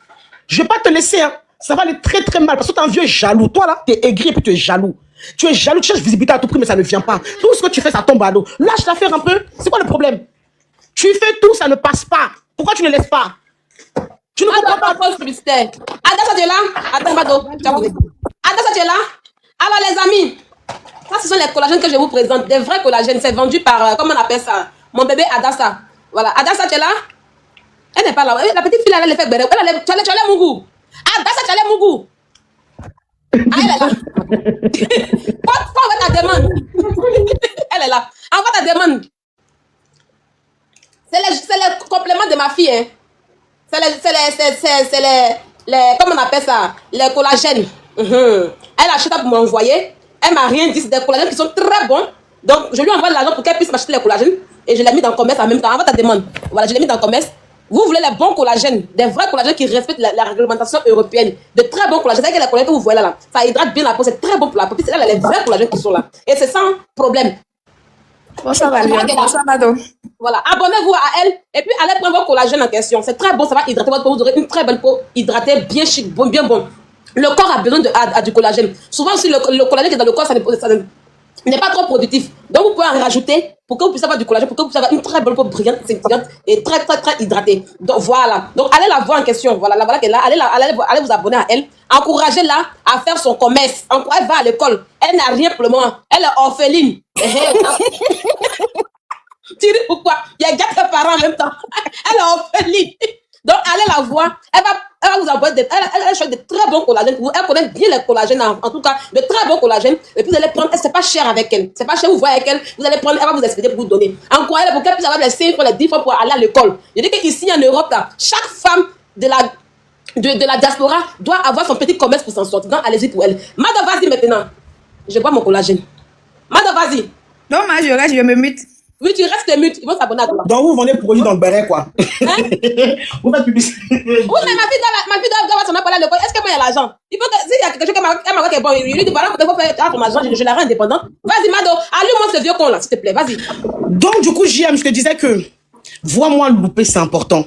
Je vais pas te laisser, hein. Ça va aller très très mal. Parce que tu es un vieux jaloux. Toi là, tu es aigri et puis tu es jaloux. Tu es jaloux, tu cherches visibilité à tout prix, mais ça ne vient pas. Tout ce que tu fais, ça tombe à l'eau. Lâche l'affaire un peu. C'est quoi le problème? Tu fais tout, ça ne passe pas. Pourquoi tu ne laisses pas? Tu ne comprends pas. Adassa, tu es là? Attends, Mado. Adassa, tu es là? Alors, les amis, ça, ce sont les collagènes que je vous présente. Des vrais collagènes. C'est vendu par, comment on appelle ça? Mon bébé Adassa. Voilà. Adassa, tu es là? Elle n'est pas là. La petite fille, elle a fait bébé. Tu as Mougou. Adassa, tu as Mougou. Ah, elle est là. Envoie ta demande. Elle est là. Envoie ta demande. C'est le complément de ma fille, hein. C'est les comment on appelle ça? Les collagènes. Elle achète pour m'envoyer. Elle m'a rien dit. C'est des collagènes qui sont très bons. Donc, je lui envoie l'argent pour qu'elle puisse m'acheter les collagènes. Et je l'ai mis dans le commerce en même temps. Envoie ta demande. Voilà, je l'ai mis dans le commerce. Vous voulez les bons collagènes, des vrais collagènes qui respectent la réglementation européenne. De très bons collagènes. C'est-à-dire que les collagènes que vous voyez là, ça hydrate bien la peau. C'est très bon pour la peau. C'est là les vrais collagènes qui sont là. Et c'est sans problème. Bonsoir Valérie. Bonsoir Mado. Voilà, abonnez-vous à elle et puis allez prendre vos collagènes en question. C'est très bon, ça va hydrater votre peau. Vous aurez une très belle peau hydratée, bien chic, bon, bien bon. Le corps a besoin du collagène. Souvent aussi, le collagène qui est dans le corps, ça n'est pas trop productif. Donc vous pouvez en rajouter pour que vous puissiez avoir du collagène, pour que vous puissiez avoir une très belle peau brillante, scintillante et très hydratée. Donc voilà. Donc allez la voir en question. Voilà, la voilà qu'elle est là. Allez vous abonner à elle. Encouragez-la à faire son commerce. Elle va à l'école. Elle n'a rien pour le moment. Elle est orpheline. Tu dis pourquoi? Il y a 4 parents en même temps. Elle est orpheline. Donc allez la voir. Elle va vous envoyer elle choisit de très bons collagènes. Elle connaît bien les collagènes, en tout cas, de très bons collagènes. Et puis vous allez prendre, c'est pas cher avec elle. C'est pas cher, vous voyez avec elle. Vous allez prendre, elle va vous expliquer pour vous donner. Encouragez-la pour qu'elle puisse avoir les 5 fois, les 10 fois pour aller à l'école. Je dis qu'ici en Europe, là, chaque femme de la diaspora doit avoir son petit commerce pour s'en sortir. Donc allez-y pour elle. Madame, vas-y maintenant. Je bois mon collagène. Madame, vas-y. Non, moi je me mute. Oui, tu restes mute. Ils vont s'abonner à toi. Donc vous vendez produit dans le béret, quoi. Hein? Vous faites publicité. Oui, mais ma fille doit avoir son appel à l'école. Est-ce que moi, il y a l'argent? Il faut que, s'il y a quelque chose qui est bon, il lui dit, voilà, il faut faire ton argent, je la rends indépendante. Vas-y, Mado, allume-moi ce vieux con là, s'il te plaît, vas-y. Donc, du coup, JM, je te disais que, vois-moi louper, c'est important.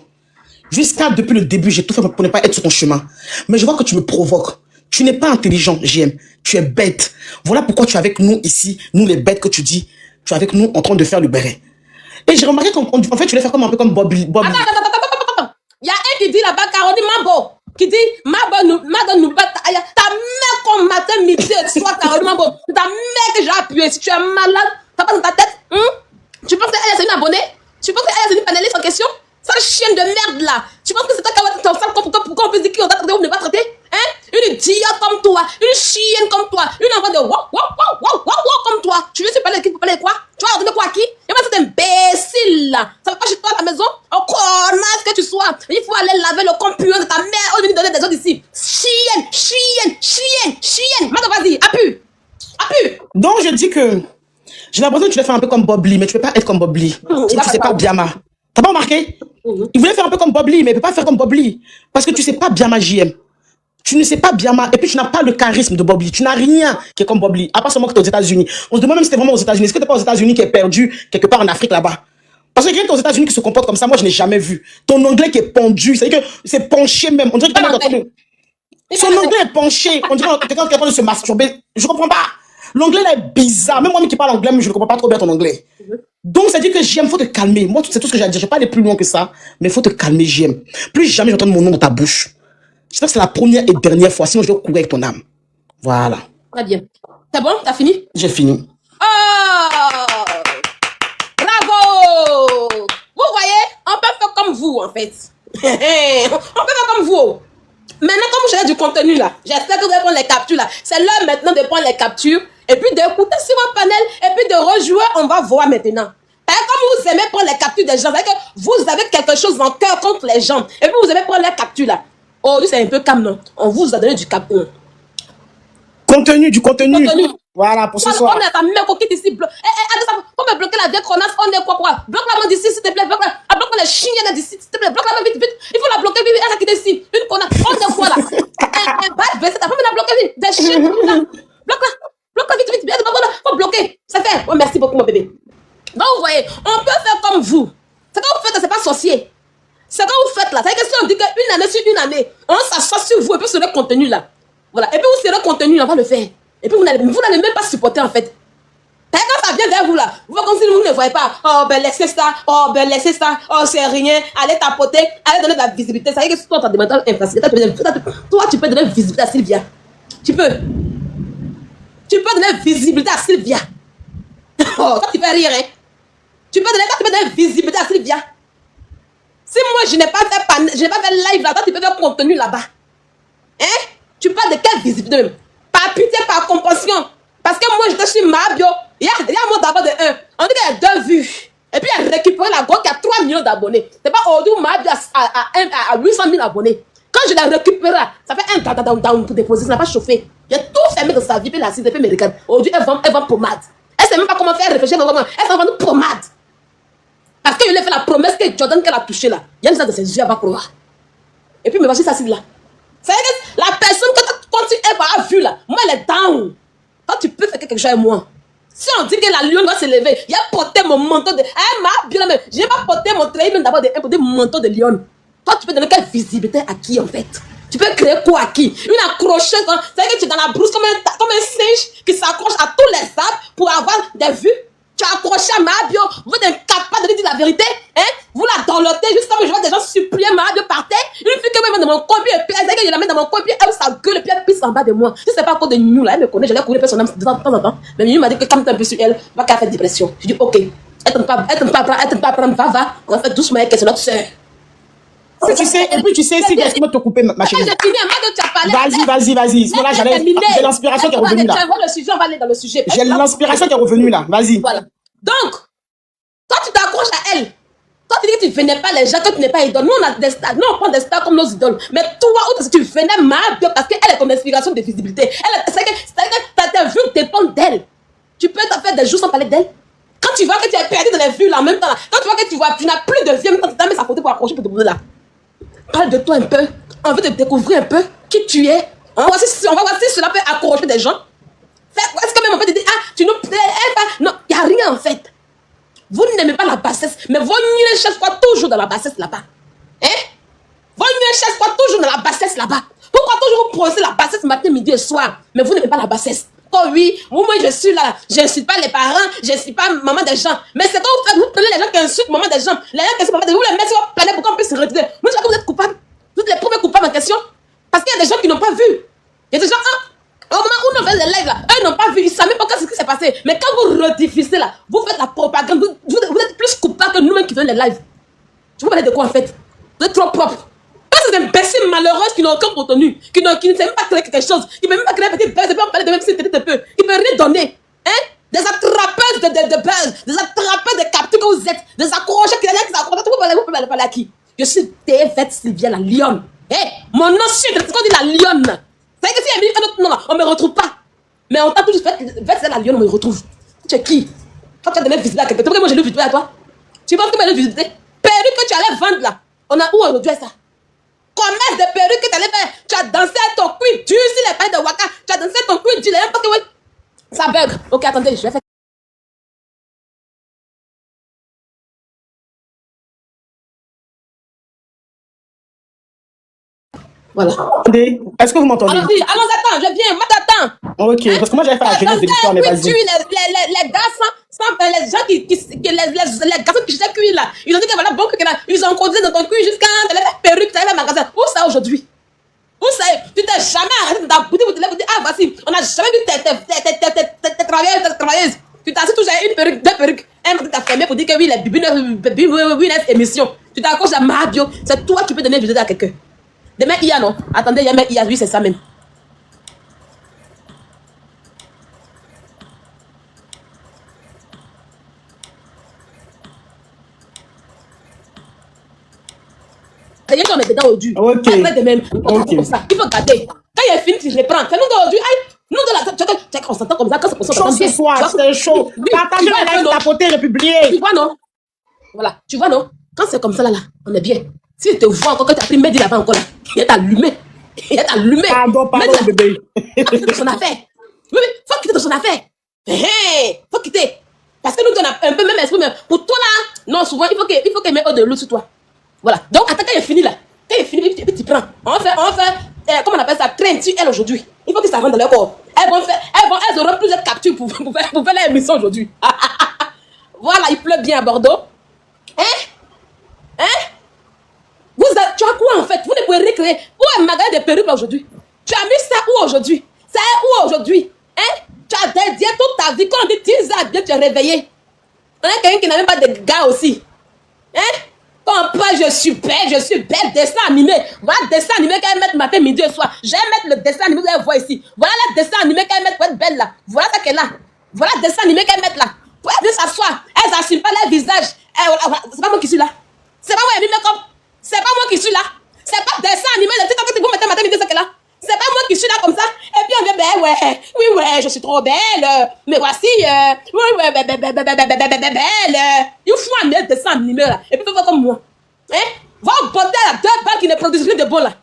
Jusqu'à depuis le début, j'ai tout fait pour ne pas être sur ton chemin. Mais je vois que tu me provoques. Tu n'es pas intelligent, JM. Tu es bête. Voilà pourquoi tu es avec nous ici, nous les bêtes que tu dis. Tu es avec nous en train de faire le béret. Et j'ai remarqué qu'en fait, tu voulais faire comme un peu comme Bobby. Attends. Il y a un qui dit là-bas, Caroline Mambo, qui dit, Mado nous bat. Ta mère comme matin, midi et soir, Caroline Mambo. Ta mère que j'ai appuyé. Si tu es malade, t'as pas dans ta tête. Tu penses qu'elle c'est une abonnée? Tu penses qu'elle c'est une panéliste en question? Sale chienne de merde là. Tu penses que c'est toi qui as ton sale corps pour qu'on puisse dire qu'on t'a traité ou ne pas traiter? Hein? Une idiote comme toi, une chienne comme toi, une envoi de wow comme toi. Tu veux se parler de qui? Pour parler de quoi? Tu vas ordonner quoi à qui? Et moi, cet imbécile là. Ça va pas chez toi à la maison? Oh, connasse que tu sois. Il faut aller laver le computer de ta mère au lieu de donner des autres ici. Chienne. Maintenant, vas-y, appuie. Donc, je dis que J'ai l'impression que tu vas faire un peu comme Bob Lee, mais tu peux pas être comme Bob Lee. Parce que tu sais pas Biama. T'as pas remarqué? Il voulait faire un peu comme Bob Lee, mais il peut pas faire comme Bob Lee. Parce que tu sais pas Biama JM. Tu ne sais pas Biama, et puis tu n'as pas le charisme de Bob Lee. Tu n'as rien qui est comme Bob Lee, à part seulement que tu es aux États-Unis. On se demande même si tu es vraiment aux États-Unis. Est-ce que tu n'es pas aux États-Unis qui est perdu quelque part en Afrique là-bas? Parce que quelqu'un aux États-Unis qui se comporte comme ça, moi je n'ai jamais vu. Ton anglais qui est pendu, c'est-à-dire que c'est penché même. On dirait que son anglais est penché. On dirait que quelqu'un qui est en train de se masturber. Je comprends pas. L'anglais là est bizarre. Même moi qui parle anglais, mais je ne comprends pas trop bien ton anglais. Donc ça dit que JM, faut te calmer. Moi, c'est tout ce que j'ai à dire. Je ne vais pas aller plus loin que ça, mais il faut te calmer, JM. Plus jamais j'entends mon nom dans ta bouche. J'espère que c'est la première et dernière fois, sinon je vais courir avec ton âme. Voilà. Très bien. C'est bon? T'as fini? J'ai fini. Oh! Bravo! Vous voyez, on peut faire comme vous, en fait. On peut faire comme vous. Maintenant, comme j'ai du contenu là, j'espère que vous allez prendre les captures là. C'est l'heure maintenant de prendre les captures et puis d'écouter sur votre panel et puis de rejouer. On va voir maintenant. Comme vous aimez prendre les captures des gens, c'est que vous avez quelque chose en cœur contre les gens et puis vous aimez prendre les captures là. Oh, c'est un peu calme, non? On vous a donné du contenu. Du contenu. Voilà, pour ce soir. On a ta mère qui ici. On peut bloquer la décronasse. On est quoi? Bloque la main d'ici, s'il te plaît. Bloque les chiens d'ici, s'il te plaît. Bloque la main vite. Il faut la bloquer vite. Elle a quitté ici. Une connasse. On est quoi là? Un bad veste. Ta femme la bloquer vite. Des chiens. Bloque-la vite. Bien, faut bloquer. C'est fait. Oh, merci beaucoup, mon bébé. Donc, vous voyez, on peut faire comme vous. C'est quand vous faites, c'est pas sorcier. C'est quand vous faites là. C'est que si on dit qu'une année sur une année, on s'assoit sur vous et puis sur le contenu là. Voilà. Et puis vous serez le contenu, on va le faire. Et puis vous n'allez même pas supporter en fait. Quand ça vient vers vous là, vous faites comme si vous ne voyez pas. Oh ben laissez ça. Oh ben laissez ça. Oh c'est rien. Allez tapoter. Allez donner de la visibilité. Ça veut dire que toi tu as des mentales infacilités. Toi tu peux donner visibilité à Sylvia. Tu peux donner visibilité à Sylvia. Oh, toi tu peux rire hein. Tu peux donner visibilité à Sylvia. Si moi je n'ai pas fait live là, toi tu peux faire contenu là-bas. Hein? Tu parles de quelle visibilité même? Par pitié, par compassion. Parce que moi j'étais sur ma bio. Il y a moi d'abord de 1. On dit qu'il y a 2 vues. Et puis elle récupère la grosse qui a 3 millions d'abonnés. C'est pas aujourd'hui ma bio à 800 000 abonnés. Quand je la récupère, ça fait un down pour déposer. Ça n'a pas chauffé. Il a tout fermé dans sa vie. Puis la cité américaine. Aujourd'hui elle vend pommade. Elle sait même pas comment faire réfléchir. Elle va vendre pommade. Parce qu'il a fait la promesse que Jordan qu'elle a touché là. Il y a une sorte de ses yeux, elle va croire. Et puis, mais voici ça, c'est là. C'est que la personne que quand tu as vu là, moi elle est down. Quand tu peux faire quelque chose avec moi. Si on dit que la lionne doit se lever, il a porté mon manteau de. Ah, ma bien même. J'ai pas porté mon treillis même d'abord de mon manteau de lionne. Toi, tu peux donner quelle visibilité à qui en fait? Tu peux créer quoi à qui? Une accrocheuse. C'est que tu es dans la brousse comme un singe qui s'accroche à tous les arbres pour avoir des vues. Tu as accroché à ma bio, vous êtes incapable de dire la vérité, hein? Vous la dorlotez jusqu'à ce que je vois des gens supplier ma bio par terre. Une fille que je mets dans mon coin, puis elle que je la mets dans mon coin, puis elle ça gueule, puis elle pisse en bas de moi. Si c'est pas à cause de nous là, elle me connaît, je l'ai courir son âme de temps en temps. Mais Minou m'a dit que quand tu es un peu sur elle, va qu'elle fait dépression. Je dis ok, elle ne pas prendre, va, on va faire doucement avec elle, c'est notre soeur. Tu sais, et puis tu sais, si laisse-moi te couper, ma chérie. J'ai fini, tu as parlé. Vas-y. Sinon là, j'ai l'inspiration qui est revenue là. Le sujet, on va aller dans le sujet. J'ai l'inspiration qui est revenue là. Vas-y. Voilà. Donc, toi, tu t'accroches à elle. Toi, tu dis que tu ne venais pas les gens, que tu n'es pas idole. Nous, on a des stars. Nous, on prend des stars comme nos idoles. Mais toi, tu venais mal parce qu'elle est ton inspiration de visibilité. C'est que ta vue dépend d'elle. Tu peux te faire des jours sans parler d'elle. Quand tu vois que tu es perdu dans les vues là, en même temps, là, quand tu vois que tu n'as plus de vie, en même temps, tu t'as mis sa photo pour accrocher pour te poser là. Parle de toi un peu. On veut te découvrir un peu qui tu es. On va voir si cela peut accrocher des gens. Est-ce que même on peut te dire, ah, tu nous plais, non, il n'y a rien en fait. Vous n'aimez pas la bassesse, mais vos nuits cherchent quoi toujours dans la bassesse là-bas? Hein? Vos nuits cherchent quoi toujours dans la bassesse là-bas? Pourquoi toujours vous prononcez la bassesse matin, midi et soir, mais vous n'aimez pas la bassesse? Oh oui, moi je suis là, je n'insulte pas les parents, je ne suis pas maman des gens. Mais c'est quand vous prenez les gens qui insultent maman des gens, les gens qui insultent maman des gens, vous les mettez sur votre planète pour qu'on puisse se retirer. Vous savez que vous êtes coupable. Vous êtes les premiers coupables en question. Parce qu'il y a des gens qui n'ont pas vu. Il y a des gens, au moment où on fait les lives là, eux n'ont pas vu, ils ne savent même pas ce qui s'est passé. Mais quand vous rediffusez là, vous faites la propagande, vous êtes plus coupable que nous-mêmes qui faisons les lives. Tu vous parlez de quoi en fait? Vous êtes trop propre. Ces imbéciles malheureuses qui n'ont aucun contenu, qui ne savent même pas créer quelque chose, qui ne peuvent même pas créer un petit buzz, qui ne peuvent parler de même si c'était un peu, qui ne peuvent rien donner. Hein? Des attrapeurs de buzz, des attrapeurs de captures que vous êtes, des accrocheurs qui s'accrochent. Vous pouvez parler à qui? Je suis T.F. Sylvia la lionne. Mon nom c'est qu'on dit la lionne. C'est que si il y a un autre nom là, on ne me retrouve pas. Mais on t'a toujours fait la lionne, on me retrouve. Tu es qui? Quand tu as donné visiter à quelqu'un, moi je l'ai visité à toi. Tu penses que je l'ai visité? Perruque que tu allais vendre là. On a où aujourd'hui ça? Commerce de perruques que tu allais faire. Tu as dansé à ton cul dur sur les palais de Waka. Tu as dansé à ton cul dur. Pas que ça bug. Ok, attendez, je vais faire. Voilà. Est-ce que vous m'entendez? Allons-y, attends, je viens, moi t'attends. Ok, parce que moi j'avais fait la jeunesse de l'histoire, mais vas-y. Les gars les gens les garçons qui cherchent cuir là, ils ont dit que voilà, bon, ils ont conduit dans ton cuir jusqu'à la perruque, tu as fait magasin. Où ça aujourd'hui? Où ça est? Tu t'es jamais arrêté dans ta boutique pour te dire, ah, voici, on n'a jamais vu tes travailleuses. Tu t'as assis toujours une perruque, deux perruques. Un truc t'a fermé pour dire que oui, les bibines émission. Tu t'accroches à Mario. C'est toi qui peux donner visite à quelqu'un. Demain, IA, non? Attendez, il y a même IA, oui, c'est ça même. Il y a des dedans au dur. Ok. Après de même. Comme ça. Il faut garder. Quand il est fini, tu reprends. Fais-nous dans au dur. Nous de la. On s'entend comme ça. Quand on s'entend bien. Ce soir, c'est chaud. Partagez la live, tapoter, republier. Tu vois, non? Voilà. Tu vois, non? Quand c'est comme ça, là, on est bien. Si tu te vois encore que tu as pris Mehdi là-bas encore là, il est allumé. Il est allumé. Pardon, bébé. Faut quitter son affaire. Oui, faut quitter son affaire. Faut quitter. Parce que nous, on a un peu même esprit, mais pour toi là, non, souvent, il faut qu'il mette eau de l'eau sur toi. Voilà. Donc, attends, quand il est fini là, quand il est fini, puis tu prends. On fait, comment on appelle ça, traîne sur elle aujourd'hui. Il faut que ça rentre dans leur corps. Elles auront plusieurs captures pour faire leur émission aujourd'hui. Voilà, il pleut bien à Bordeaux. Tu as quoi en fait? Vous ne pouvez recréer. Où est le magasin de perruques aujourd'hui? Tu as mis ça où aujourd'hui? Ça est où aujourd'hui? Tu as dédié toute ta vie. Quand on dit tu bien, tu es réveillé. On a quelqu'un qui n'a même pas de gars aussi. Quand on parle, je suis belle, dessin animé. Voilà le dessin animé qu'elle met matin, midi et soir. Je vais mettre le dessin animé que vous voyez ici. Voilà le dessin animé qu'elle met pour être belle là. Voilà ça qu'elle a. Voilà le dessin animé qu'elle met là. Pour elle s'asseoir. Elle n'assume pas leur visage. C'est pas moi qui suis là. C'est pas moi qui make-up. C'est pas moi qui suis là. C'est pas dessin animé de TikTok que vous mettez matin, midi, ça qu'elle a. C'est pas moi qui suis là comme ça. Et puis on dit, ben ouais, oui, je suis trop belle. Mais voici, belle. Il faut amener des dessins animés là. Et puis fais comme moi. Va botter à 2 balles qui ne produisent rien de bon là.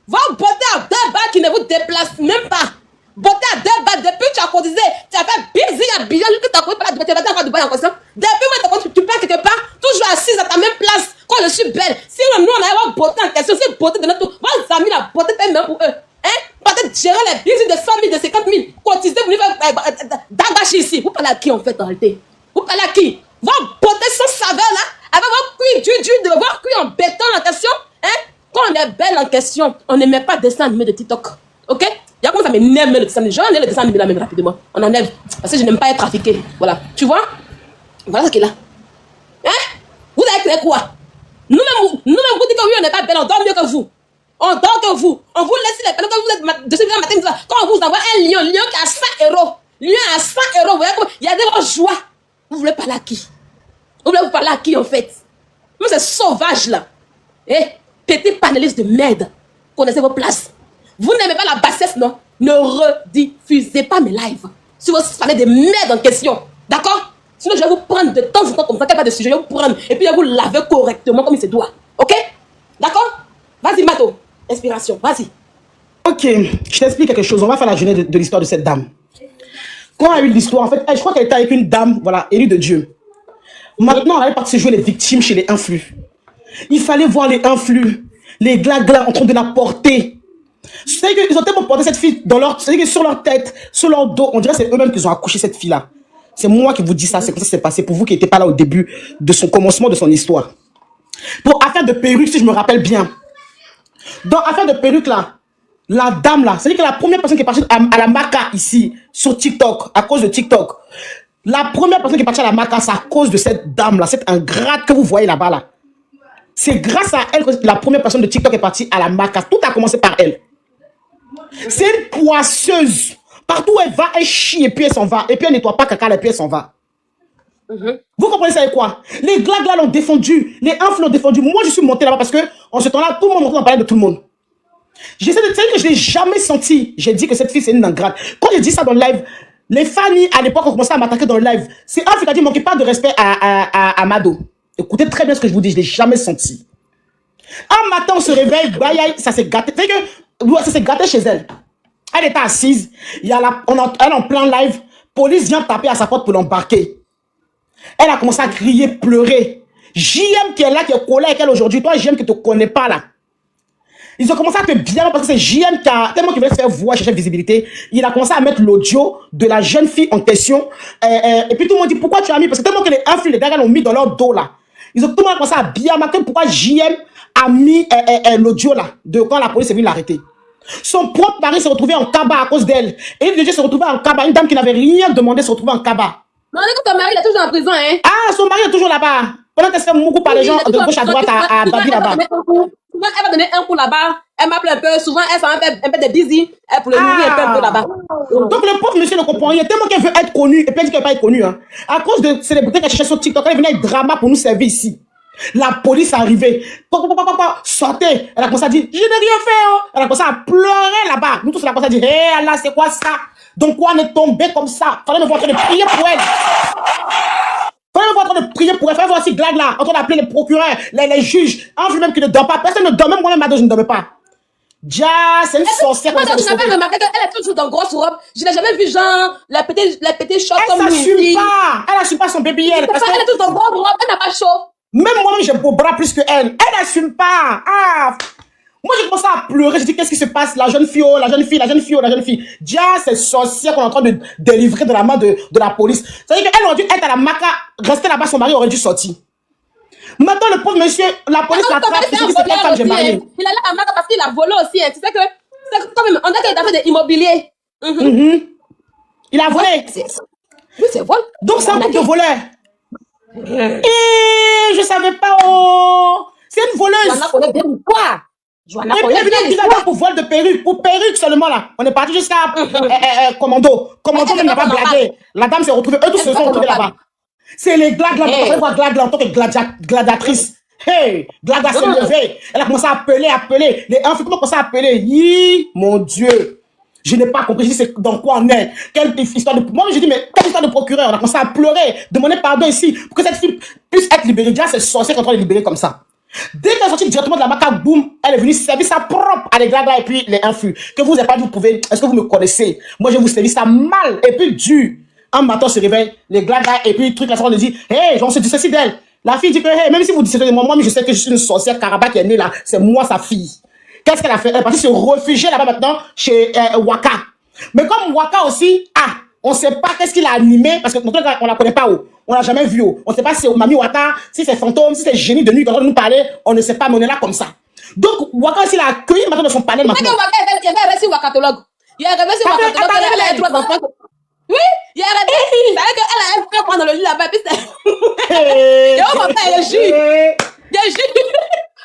Va botter à 2 balles qui ne vous déplacent même pas. Botter à 2 balles depuis que tu as cotisé. Tu as fait busy à billet jusqu'à ta côté. Tu vas dans Dubaï en question. Depuis que tu pars quelque part, toujours assise à ta même place. Quand je suis belle. Si nous on a botter en question, si botter de notre. Va amis la botter même pour eux. Peut-être gérer les busy de 100 000, de 50 000. Cotiser pour nous faire d'agacher ici. Vous parlez à qui en fait en réalité? Vous parlez à qui? Va botter sans saveur là. Avec votre cuir de votre cuir en béton en question. Quand on est belle en question, on ne met pas de dessin animé de TikTok. Ok? Il y a comment ça m'énerve le dessin animé. J'enlève le dessin animé là même rapidement. On enlève. Parce que je n'aime pas être trafiqué. Voilà. Tu vois? Voilà ce qu'il a. Vous avez créé quoi? Nous-mêmes, vous dites que oui, on n'est pas belle, on dort mieux que vous. On dort que vous. On vous laisse les peines que vous êtes de ce matin. Quand on vous envoie un lion qui a 100 euros. Lion à 100 euros. Vous voyez comment il y a des joies. Vous voulez parler à qui? Vous voulez vous parler à qui en fait? Mais c'est sauvage là. Petit panéliste de merde. Connaissez vos places. Vous n'aimez pas la bassesse, non? Ne rediffusez pas mes lives. Si vous parlez de merde en question. D'accord? Sinon, je vais vous prendre de temps en temps comme ça, qu'il n'y a pas de sujet. Je vais vous prendre et puis je vais vous laver correctement comme il se doit. Ok? D'accord? Vas-y, Mato. Inspiration. Vas-y. Ok, je t'explique quelque chose. On va faire la journée de l'histoire de cette dame. Quand on a eu l'histoire, en fait, je crois qu'elle était avec une dame, voilà, élue de Dieu. Maintenant, elle est partie jouer les victimes chez les influx. Il fallait voir les influx, les glaglas en train de la porter. C'est-à-dire qu'ils ont tellement porté cette fille dans leur, c'est-à-dire que sur leur tête, sur leur dos, on dirait que c'est eux-mêmes qui ont accouché cette fille-là. C'est moi qui vous dis ça, c'est comme ça que c'est passé pour vous qui n'étiez pas là au début de son commencement de son histoire. Pour affaire de perruque, si je me rappelle bien. Dans affaire de perruque là, la dame là, c'est-à-dire que la première personne qui est partie à la Maca ici, sur TikTok, à cause de TikTok, la première personne qui est partie à la Maca, c'est à cause de cette dame là, cette ingrate que vous voyez là-bas là. C'est grâce à elle que la première personne de TikTok est partie à la Maca. Tout a commencé par elle. C'est une poisseuse. Partout où elle va, elle chie et puis elle s'en va. Et puis elle nettoie pas caca et puis elle s'en va. Vous comprenez ça avec quoi? Les glaglas l'ont défendu. Les influx l'ont défendu. Moi, je suis monté là-bas parce que en ce temps-là, tout le monde parlait de tout le monde. J'essaie de dire que je n'ai jamais senti. J'ai dit que cette fille, c'est une ingrate. Quand j'ai dit ça dans le live, Les Fanny, à l'époque, ont commencé à m'attaquer dans le live. C'est un qui a dit, manquez pas de respect à Mado. Écoutez très bien ce que je vous dis, je ne l'ai jamais senti. Un matin, on se réveille, ça s'est gâté. Ça s'est gâté chez elle. Elle était assise, elle est en plein live, police vient taper à sa porte pour l'embarquer. Elle a commencé à crier, pleurer. JM qui est là, qui est collé avec elle aujourd'hui, toi JM qui ne te connaît pas là. Ils ont commencé à te bien parce que c'est JM qui a, tellement qu'il voulait se faire voir, chercher visibilité, il a commencé à mettre l'audio de la jeune fille en question. Et puis tout le monde dit, pourquoi tu as mis? Parce que tellement que les influx, les gars l'ont mis dans leur dos là. Tout le monde a commencé à bien marquer pourquoi JM a mis l'audio là, de quand la police est venue l'arrêter. Son propre mari s'est retrouvé en cabas à cause d'elle. Et il s'est retrouvé en cabas. Une dame qui n'avait rien demandé s'est retrouvée en cabas. Mais on est que ton mari il est toujours en prison, hein? Ah, son mari est toujours là-bas. Pendant qu'elle se fait beaucoup par les gens de gauche à droite à Babi là-bas. Souvent, elle va donner un coup là-bas. Elle m'appelle un peu. Souvent, elle s'en va faire un peu de busy. Elle pour le nourrir un peu là-bas. Donc, le pauvre monsieur ne comprend rien. Tellement qu'elle veut être connue. Et puis, elle dit qu'elle ne veut pas être connue. Hein. À cause de célébrités qu'elle cherchait sur TikTok, elle venait avec drama pour nous servir ici. La police est arrivée. Sortez. Elle a commencé à dire, je n'ai rien fait. Oh. Elle a commencé à pleurer là-bas. Nous tous, elle a commencé à dire, hé Allah, c'est quoi ça? Donc, quoi, on est tombé comme ça? Fallait me voir en train de prier pour elle. Fallait me voir en train de prier pour elle. Fallait voir aussi Glad là, en train d'appeler les procureurs, les juges. Un film même qui ne dort pas. Personne ne dort. Même moi-même, Mado, je ne dormais pas. Déjà, c'est une sorcière. Moi, je n'avais remarqué qu'elle est toujours dans grosse robe. Je n'ai jamais vu genre la petite short comme lui. Elle s'assume pas. Elle n'assume pas son baby. Elle est toujours dans grosse robe. Elle n'a pas chaud. Même moi-même, j'ai beau bras plus que elle. Elle n'assume pas. Ah. Moi, j'ai commencé à pleurer. J'ai dit, qu'est-ce qui se passe? La jeune fille, oh, la jeune fille, la jeune fille, oh, la jeune fille. Déjà, c'est sorcière qu'on est en train de délivrer de la main de la police. C'est-à-dire qu'elle aurait dû être à la maca, rester là-bas, son mari aurait dû sortir. Maintenant, le pauvre monsieur, la police l'attrape. C'est quelle femme j'ai mariée. Il a là à maca parce qu'il a volé aussi. Tu sais que, quand même, on a qu'il a fait de l'immobilier. Il a volé. Oui, c'est vol. Donc, c'est un coup de voleur. Et je savais pas, oh. C'est une voleuse. Joanna connaît bien ou quoi? Joanna et puis, elle vient dire pour vol de perruque. Pour perruque seulement, là. On est parti jusqu'à Commando. Commando, elle n'a pas blagué. La dame s'est retrouvée. Eux tous se sont retrouvés là-bas. C'est les Glad là. On va voir Glad là en tant que gladiatrice. Hey, Glad s'est levée. Elle a commencé à appeler. Les enfants, comment commencé à appeler? Hi, mon Dieu. Je n'ai pas compris, c'est dans quoi on est. Quelle histoire de... Moi, j'ai dit, mais quelle histoire de procureur? On a commencé à pleurer, demander pardon ici, pour que cette fille puisse être libérée. Déjà, c'est sorcière qu'on doit libérer comme ça. Dès qu'elle est sortie directement de la macaque, boum, elle est venue servir ça propre à les Glada et puis les influx. Que vous n'avez pas dit, vous pouvez... Est-ce que vous me connaissez? Moi, je vous servis ça mal et puis dur. Un matin, on se réveille, les Glada et puis le truc, la soirée, on dit, hey, on se dit ceci d'elle. La fille dit que, hey, même si vous dites de moi, je sais que je suis une sorcière Karaba qui est née là. C'est moi, sa fille. Qu'est-ce qu'elle a fait? Elle est partie se réfugier là-bas maintenant chez Waka. Mais comme Waka aussi, on ne sait pas qu'est-ce qu'il a animé, parce que on ne la connaît pas, on l'a jamais vu. On ne sait pas si c'est Mami Waka, si c'est fantôme, si c'est génie de nuit qui est en train de nous parler, on ne sait pas, mais on est là comme ça. Donc Waka aussi l'a accueilli maintenant dans son panel maintenant. Il y avait réussi Wakatologue. Il y avait réussi Wakatologue, elle a 3 enfants. Oui, il y a réussi. C'est-à-dire qu'elle a un frère dans le lit là-bas, puis c'est... Et on va faire le jus. Le jus.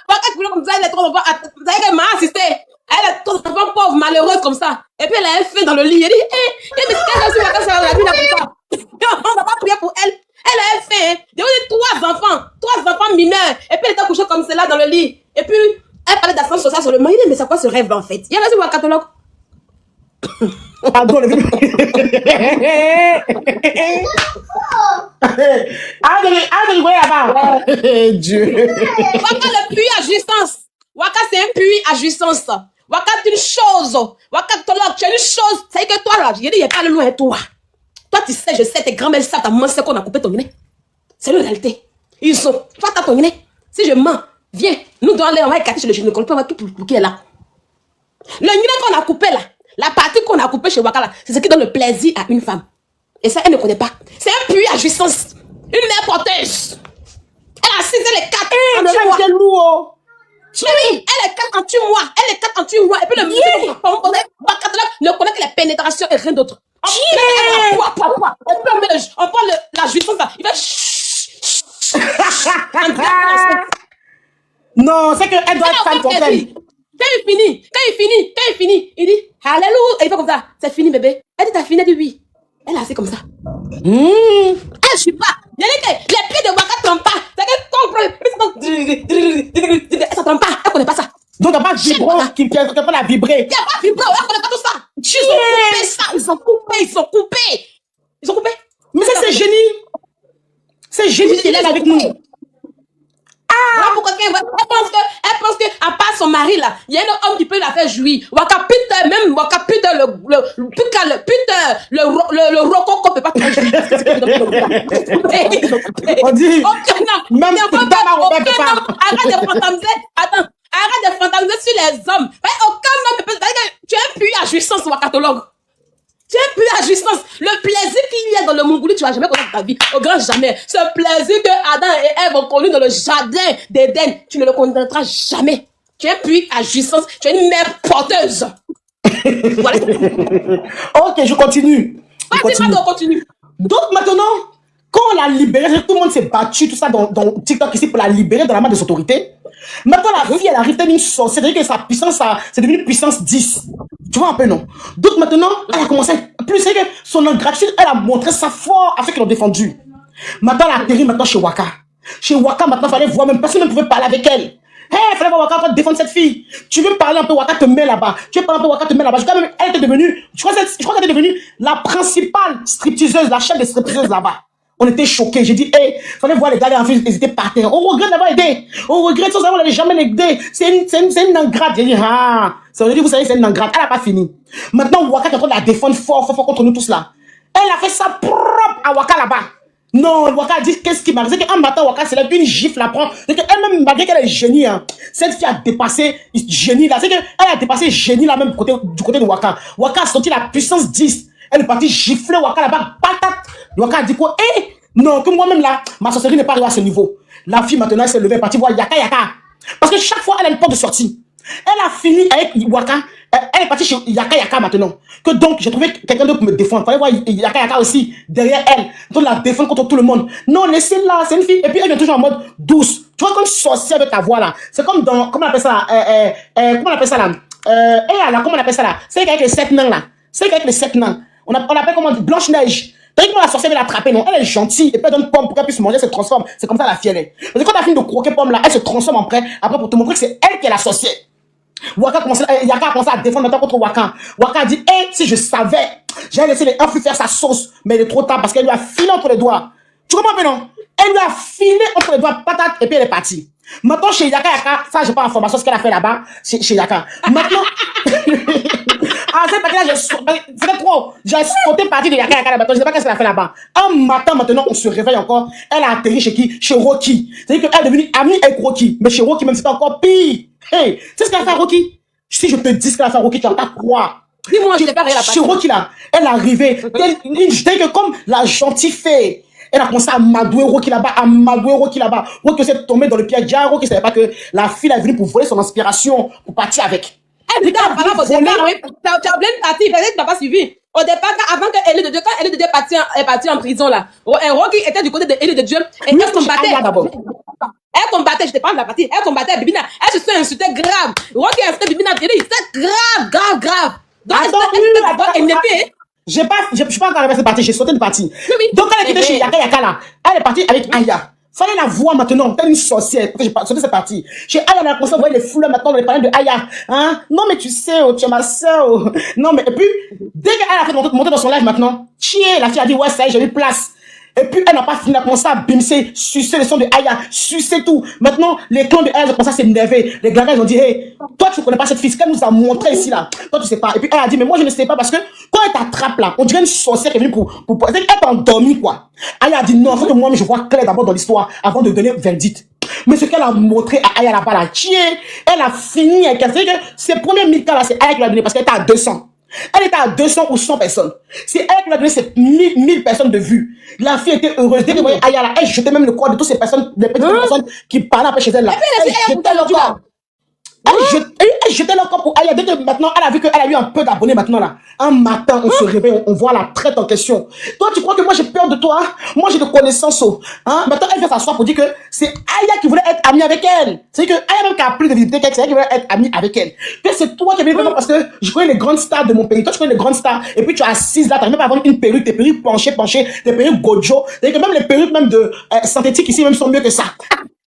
Waka qui voulait comme ça, elle a 3 enfants. C'est-à-dire qu'elle m'a assisté. Elle a 3 enfants pauvres, malheureuses comme ça. Et puis elle a un fait dans le lit. Elle dit, mais c'est qu'elle a su Waka, ça la vie n'a pas. On va pas prier pour elle. Elle a un fait. Il y avait 3 enfants mineurs. Et puis elle était couchée comme cela dans le lit. Et puis elle parlait d'assistance sociale sur le monde. Il dit, mais c'est quoi ce rêve en fait? Il y a réussi Wakatologue. Pardon, le là-bas. Dieu. Waka le puits à jouissance. Waka c'est un puits à jouissance. Waka c'est une chose. Wakatologue, tu es une chose. C'est que toi là, je dis, il n'y a pas le loin de toi. Toi tu sais, je sais, tes grands-mères savent, ta maman sait qu'on a coupé ton nez. C'est la réalité. Ils sont. Toi t'as ton nez. Si je mens, viens. Nous devons aller, on va écarter chez le gynécologue, on va tout pour qui est là. Le nez qu'on a coupé là. La partie qu'on a coupée chez Waka là, c'est ce qui donne le plaisir à une femme. Et ça, elle ne connaît pas. C'est un puits à jouissance. Une mère porteuse. Elle a 6 et les 4 en 8 mois. Oui, elle est 4 en 8 mois. Elle est 4 en 8 mois. Et puis le monsieur ne connaît que la pénétration et rien d'autre. On prend la jouissance là. Il va non, c'est qu'elle doit être femme pour elle. Quand il finit, il dit, alléluia, et il fait comme ça, c'est fini bébé. Elle dit, t'as fini, elle dit oui. Elle est assez comme ça. Elle suit pas. Il y a les pieds de Waka ne trompent pas. C'est qu'elle ça trompe pas, elle connaît pas ça. Donc il n'y a pas de vibrant qui peut la vibrer. Il n'y a pas de vibrant, elle connaît pas tout ça. Ils ont coupé ça, ils ont coupé. Ils ont coupé. Mais c'est génie. C'est génie qui est là avec nous. Voilà pourquoi elle pense que, à part son mari là, il y a un homme qui peut la faire jouir. Waka putain, même Waka putain, le rococo peut pas te faire jouir. On dit, même Robert peut pas. Arrête de fantasiser. Attends, arrête de fantasiser sur les hommes. Aucun homme ne peut. Tu es un puits à jouissance, wakatologue. Tu es plus à jouissance. Le plaisir qu'il y a dans le Mongolie, tu vas jamais connaître ta vie. Au grand jamais. Ce plaisir que Adam et Ève ont connu dans le jardin d'Éden, tu ne le connaîtras jamais. Tu es plus à jouissance. Tu es une mère porteuse. Voilà. Ok, je continue. On continue. Donc maintenant, quand on l'a libérée, tout le monde s'est battu, tout ça dans TikTok ici pour la libérer dans la main des autorités. Maintenant, la fille, elle arrive telle une sorte. C'est-à-dire que sa puissance, c'est devenu puissance 10. Tu vois un peu, non? Donc maintenant, elle a commencé à plus. C'est que son ingratitude, elle a montré sa foi à ceux qui l'ont défendu. Maintenant, elle a atterri maintenant chez Waka. Chez Waka, maintenant, il fallait voir, même personne ne pouvait parler avec elle. Il fallait voir Waka pour défendre cette fille. Tu veux parler un peu, Waka te met là-bas. Tu veux parler un peu, Waka te met là-bas. Elle était devenue, je crois qu'elle était devenue la principale stripteaseuse, la chef des stripteaseuses là-bas. On était choqués. J'ai dit, fallait voir les gars en fait, ils étaient par terre. On regrette d'avoir aidé. On regrette sans savoir, on n'allait jamais l'aider. C'est une ingrate. J'ai dit, ça veut dire, vous savez, c'est une ingrate. Elle n'a pas fini. Maintenant, Waka est en train de la défendre fort contre nous tous là. Elle a fait ça propre à Waka là-bas. Non, Waka a dit, qu'est-ce qui m'arrive? C'est qu'un matin, Waka, c'est là, une gifle la prend. C'est qu'elle-même, malgré qu'elle est génie, hein, cette fille a dépassé génie là. C'est qu'elle a dépassé génie là, même du côté de Waka. Waka a sorti la puissance 10. Elle est partie gifler Waka là-bas, patate. Waka a dit quoi? Non, que moi-même là, ma sorcellerie n'est pas arrivée à ce niveau. La fille maintenant, elle s'est levée, elle est partie voir Yaka. Parce que chaque fois, elle a une porte de sortie. Elle a fini avec Waka. Elle est partie chez Yaka maintenant. Que donc, j'ai trouvé quelqu'un d'autre pour me défendre. Il fallait voir Yaka aussi derrière elle. Donc, la défendre contre tout le monde. Non, laissez-la, c'est une fille. Et puis, elle vient toujours en mode douce. Tu vois, comme sorcière avec ta voix là. C'est comme dans, comment on appelle ça là? Comment on appelle ça là? Comment on appelle ça là? C'est avec les 7 nains là. C'est avec les 7 nains. On appelle comment on dit? Blanche-Neige. T'as la sorcière veut l'attraper, non? Elle est gentille, et puis elle donne pomme pour qu'elle puisse manger, elle se transforme. C'est comme ça la fille, elle est. Parce que quand t'as fini de croquer pomme là, elle se transforme après pour te montrer que c'est elle qui est la sorcière. Yaka a commencé à défendre maintenant contre Waka. Waka a dit, si je savais, j'allais laisser les influx faire sa sauce, mais il est trop tard parce qu'elle lui a filé entre les doigts. Tu comprends bien, non? Elle lui a filé entre les doigts, patate, et puis elle est partie. Maintenant, chez Yaka, ça, j'ai pas l'information, ce qu'elle a fait là-bas, chez Yaka. Maintenant, cette partie-là, c'était trop. J'ai sauté partie de Yaka là-bas, je sais pas qu'est-ce qu'elle a fait là-bas. Un matin, maintenant, on se réveille encore, elle a atterri chez qui? Chez Rocky. C'est-à-dire qu'elle est devenue amie avec Rocky. Mais chez Rocky, même, c'était encore pire. Tu sais ce qu'elle a fait à Rocky? Si je te dis ce qu'elle a fait à Rocky, tu vas pas croire. Dis-moi, je t'ai pas réalisé. Chez Rocky, là, elle est arrivée, que comme la gentille fée. Elle a commencé à madouer Rocky là-bas, Rocky s'est tombé dans le piège. Rocky savait pas que la fille est venue pour voler son inspiration, pour partir avec. Tu as oublié une partie, peut-être que tu n'as pas suivi. Au départ, avant que Élie de Dieu, quand Élie de Dieu est parti en prison là, Rocky était du côté de Élie de Dieu et elle combattait. Elle combattait, je te parle de la partie, elle combattait Bibina. Elle se sont insultée grave. Rocky a insulté Bibina, c'était grave. Donc, elle je suis pas encore arrivé à cette partie, j'ai sauté une partie. Donc, elle était chez Yaka là. Elle est partie avec Aya. Fallait la voir maintenant, telle une sorcière. J'ai sauté cette partie. Chez Aya, on a commencé à voir les fouleurs maintenant, les parents de Aya. Hein? Non, mais tu sais, tu es ma soeur. Non, mais, et puis, dès qu'elle a fait monter dans son live maintenant, la fille a dit, ouais, ça y est, j'ai eu place. Et puis, elle n'a pas fini, elle a commencé à bimser, sucer le son de Aya, sucer tout. Maintenant, les clans de Aya ont commencé à s'énerver. Les gars, ils ont dit, hey, toi, tu ne connais pas cette fille, ce qu'elle nous a montré ici, là. Toi, tu sais pas. Et puis, elle a dit, mais moi, je ne sais pas parce que quand elle t'attrape, là, on dirait une sorcière qui est venue elle est endormie, quoi. Aya a dit, non, il faut que moi, je vois clair d'abord dans l'histoire avant de donner verdict. Mais ce qu'elle a montré à Aya là-bas, là, elle a fini avec elle. C'est-à-dire que ses premiers 1000 cas, là, c'est Aya qui l'a donné parce qu'elle était à 200. Elle était à 200 ou 100 personnes. C'est elle qui lui a donné ces 1000 personnes de vues. La fille était heureuse. Dès qu'elle voyait Aya là, elle jetait même le corps de toutes ces personnes, les petites personnes qui parlaient après chez elle là. Elle jetait leur corps. Elle jetait leur corps pour Aya. Dès que maintenant, elle a vu qu'elle a eu un peu d'abonnés maintenant là. Un matin, on se réveille, on voit la traite en question. Toi, tu crois que moi j'ai peur de toi? Moi j'ai de connaissances. Hein? Maintenant, elle vient s'asseoir pour dire que c'est Aya qui voulait être amie avec elle. C'est que Aya même qui a plus de visibilité qu'elle, c'est elle qui voulait être amie avec elle. Que c'est toi qui es venu parce que je connais les grandes stars de mon pays. Toi, tu connais les grandes stars. Et puis tu es assise là, tu n'arrives même pas à avoir une perruque, tes perruques penchées, tes perruques gojo. C'est-à-dire que même les perruques même de synthétiques ici même sont mieux que ça.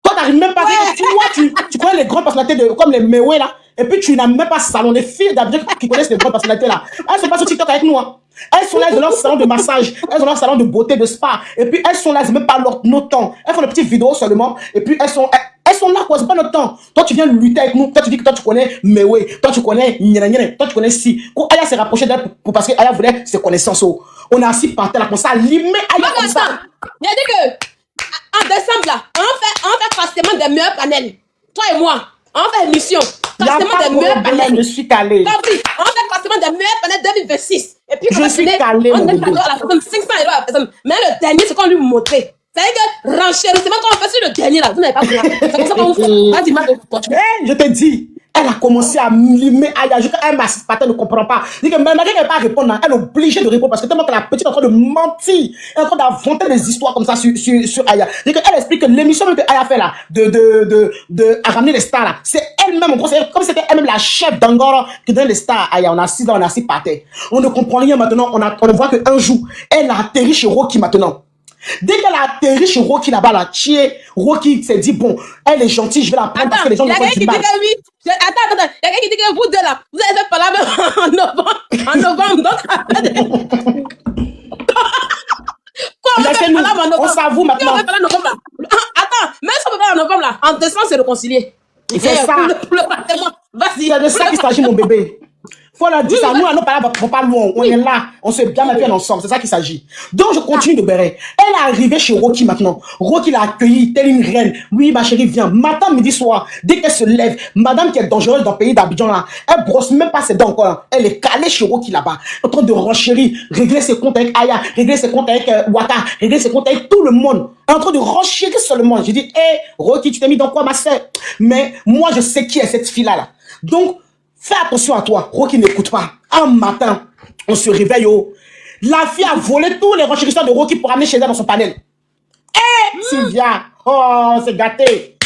Toi, t'arrives même pas à dire que tu connais les grandes personnalités comme les Mewe là. Et puis tu n'as même pas salon. Les filles d'Abidjan qui connaissent les grandes personnalités là, elles sont pas sur TikTok avec nous. Hein. Elles sont là, elles ont leur salon de massage, elles ont leur salon de beauté, de spa. Et puis elles sont là, elles n'ont même pas notre temps. Elles font des petites vidéos seulement. Et puis elles sont là, quoi, c'est pas notre temps. Toi, tu viens lutter avec nous. Toi, tu dis que toi, tu connais Mewe. Toi, tu connais Nyana. Toi, tu connais Si. Quand Aya s'est rapprochée d'elle parce que Aya voulait ses connaissances. On a assis par terre là, comme ça, limé Aya comme ça. Il a dit que, en décembre là, on fait forcément des meilleurs panels. Toi et moi, on fait émission. Forcément des meilleurs panels. Je suis calé. On fait forcément des meilleurs panels 2026. Et puis, je suis calé, on est à la personne 500 € à la personne. Mais le dernier, c'est qu'on lui montrait. C'est-à-dire que renchérissement, quand on fait sur le dernier là, vous n'avez pas compris. C'est comme ça qu'on vous pas d'image de continue. Je te dis, elle a commencé à limer Aya. Elle m'a assisté, elle ne comprend pas. Dit que malgré qu'elle ne peut pas répondre, elle est obligée de répondre parce que tellement que la petite est en train de mentir. Elle est en train d'inventer des histoires comme ça sur Aya. Dit qu'elle explique que l'émission que Aya fait là, à ramener les stars là, c'est elle-même, en gros, c'est comme si c'était elle-même la chef d'Angora qui donne les stars à Aya. On a assis là, on a assis par terre. On ne comprend rien maintenant. On ne voit qu'un jour, elle a atterri chez Rocky maintenant. Dès qu'elle a atterri chez Rocky là-bas, là, Rocky s'est dit, bon, elle est gentille, je vais la prendre parce que les gens ne font du mal. Attends, il y a quelqu'un qui dit que vous deux là, vous avez fait parler en novembre, donc... On s'avoue maintenant. Attends, même si on peut faire en novembre là, en décembre c'est réconcilier. Il fait ça. Vas-y. C'est de ça qu'il s'agit, mon bébé. Faut la dire ça. Nous, à nos parents, pas loin. On est là. On se bien bien ensemble. C'est ça qu'il s'agit. Donc, je continue de bérer. Elle est arrivée chez Rocky maintenant. Rocky l'a accueillie, telle une reine. Oui, ma chérie, viens. Matin, midi, soir. Dès qu'elle se lève, madame qui est dangereuse dans le pays d'Abidjan là, elle brosse même pas ses dents encore. Là. Elle est calée chez Rocky là-bas. En train de renchérir, régler ses comptes avec Aya, régler ses comptes avec Waka, régler ses comptes avec tout le monde. Elle est en train de renchérir seulement. J'ai dit, hé, Rocky, tu t'es mis dans quoi, ma soeur? Mais moi, je sais qui est cette fille-là. Là. Donc, fais attention à toi. Rocky n'écoute pas. Un matin, on se réveille. Oh. La fille a volé tous les renchérisseurs de Rocky pour amener chez elle dans son panel. Eh, Sylvia. Oh, c'est gâté.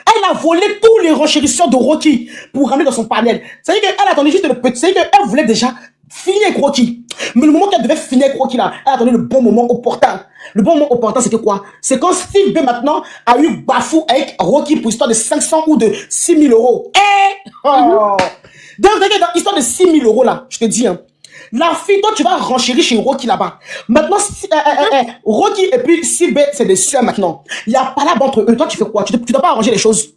Elle a volé tous les renchérisseurs de Rocky pour ramener dans son panel. C'est-à-dire qu'elle attendait juste le petit. C'est-à-dire qu'elle voulait déjà finir avec Rocky. Mais le moment qu'elle devait finir avec Rocky, là, elle attendait le bon moment opportun. Le bon moment opportun, c'était quoi? C'est quand Steve B maintenant a eu bafou avec Rocky pour histoire de 500 ou de 6 000 euros. Eh! Oh! Donc, dans l'histoire de 6 000 euros là, je te dis, hein, la fille, toi, tu vas renchérir chez Rocky là-bas. Maintenant, Rocky et puis Steve B, c'est des sœurs maintenant. Il y a pas là entre eux. Toi, tu fais quoi? Tu dois pas arranger les choses.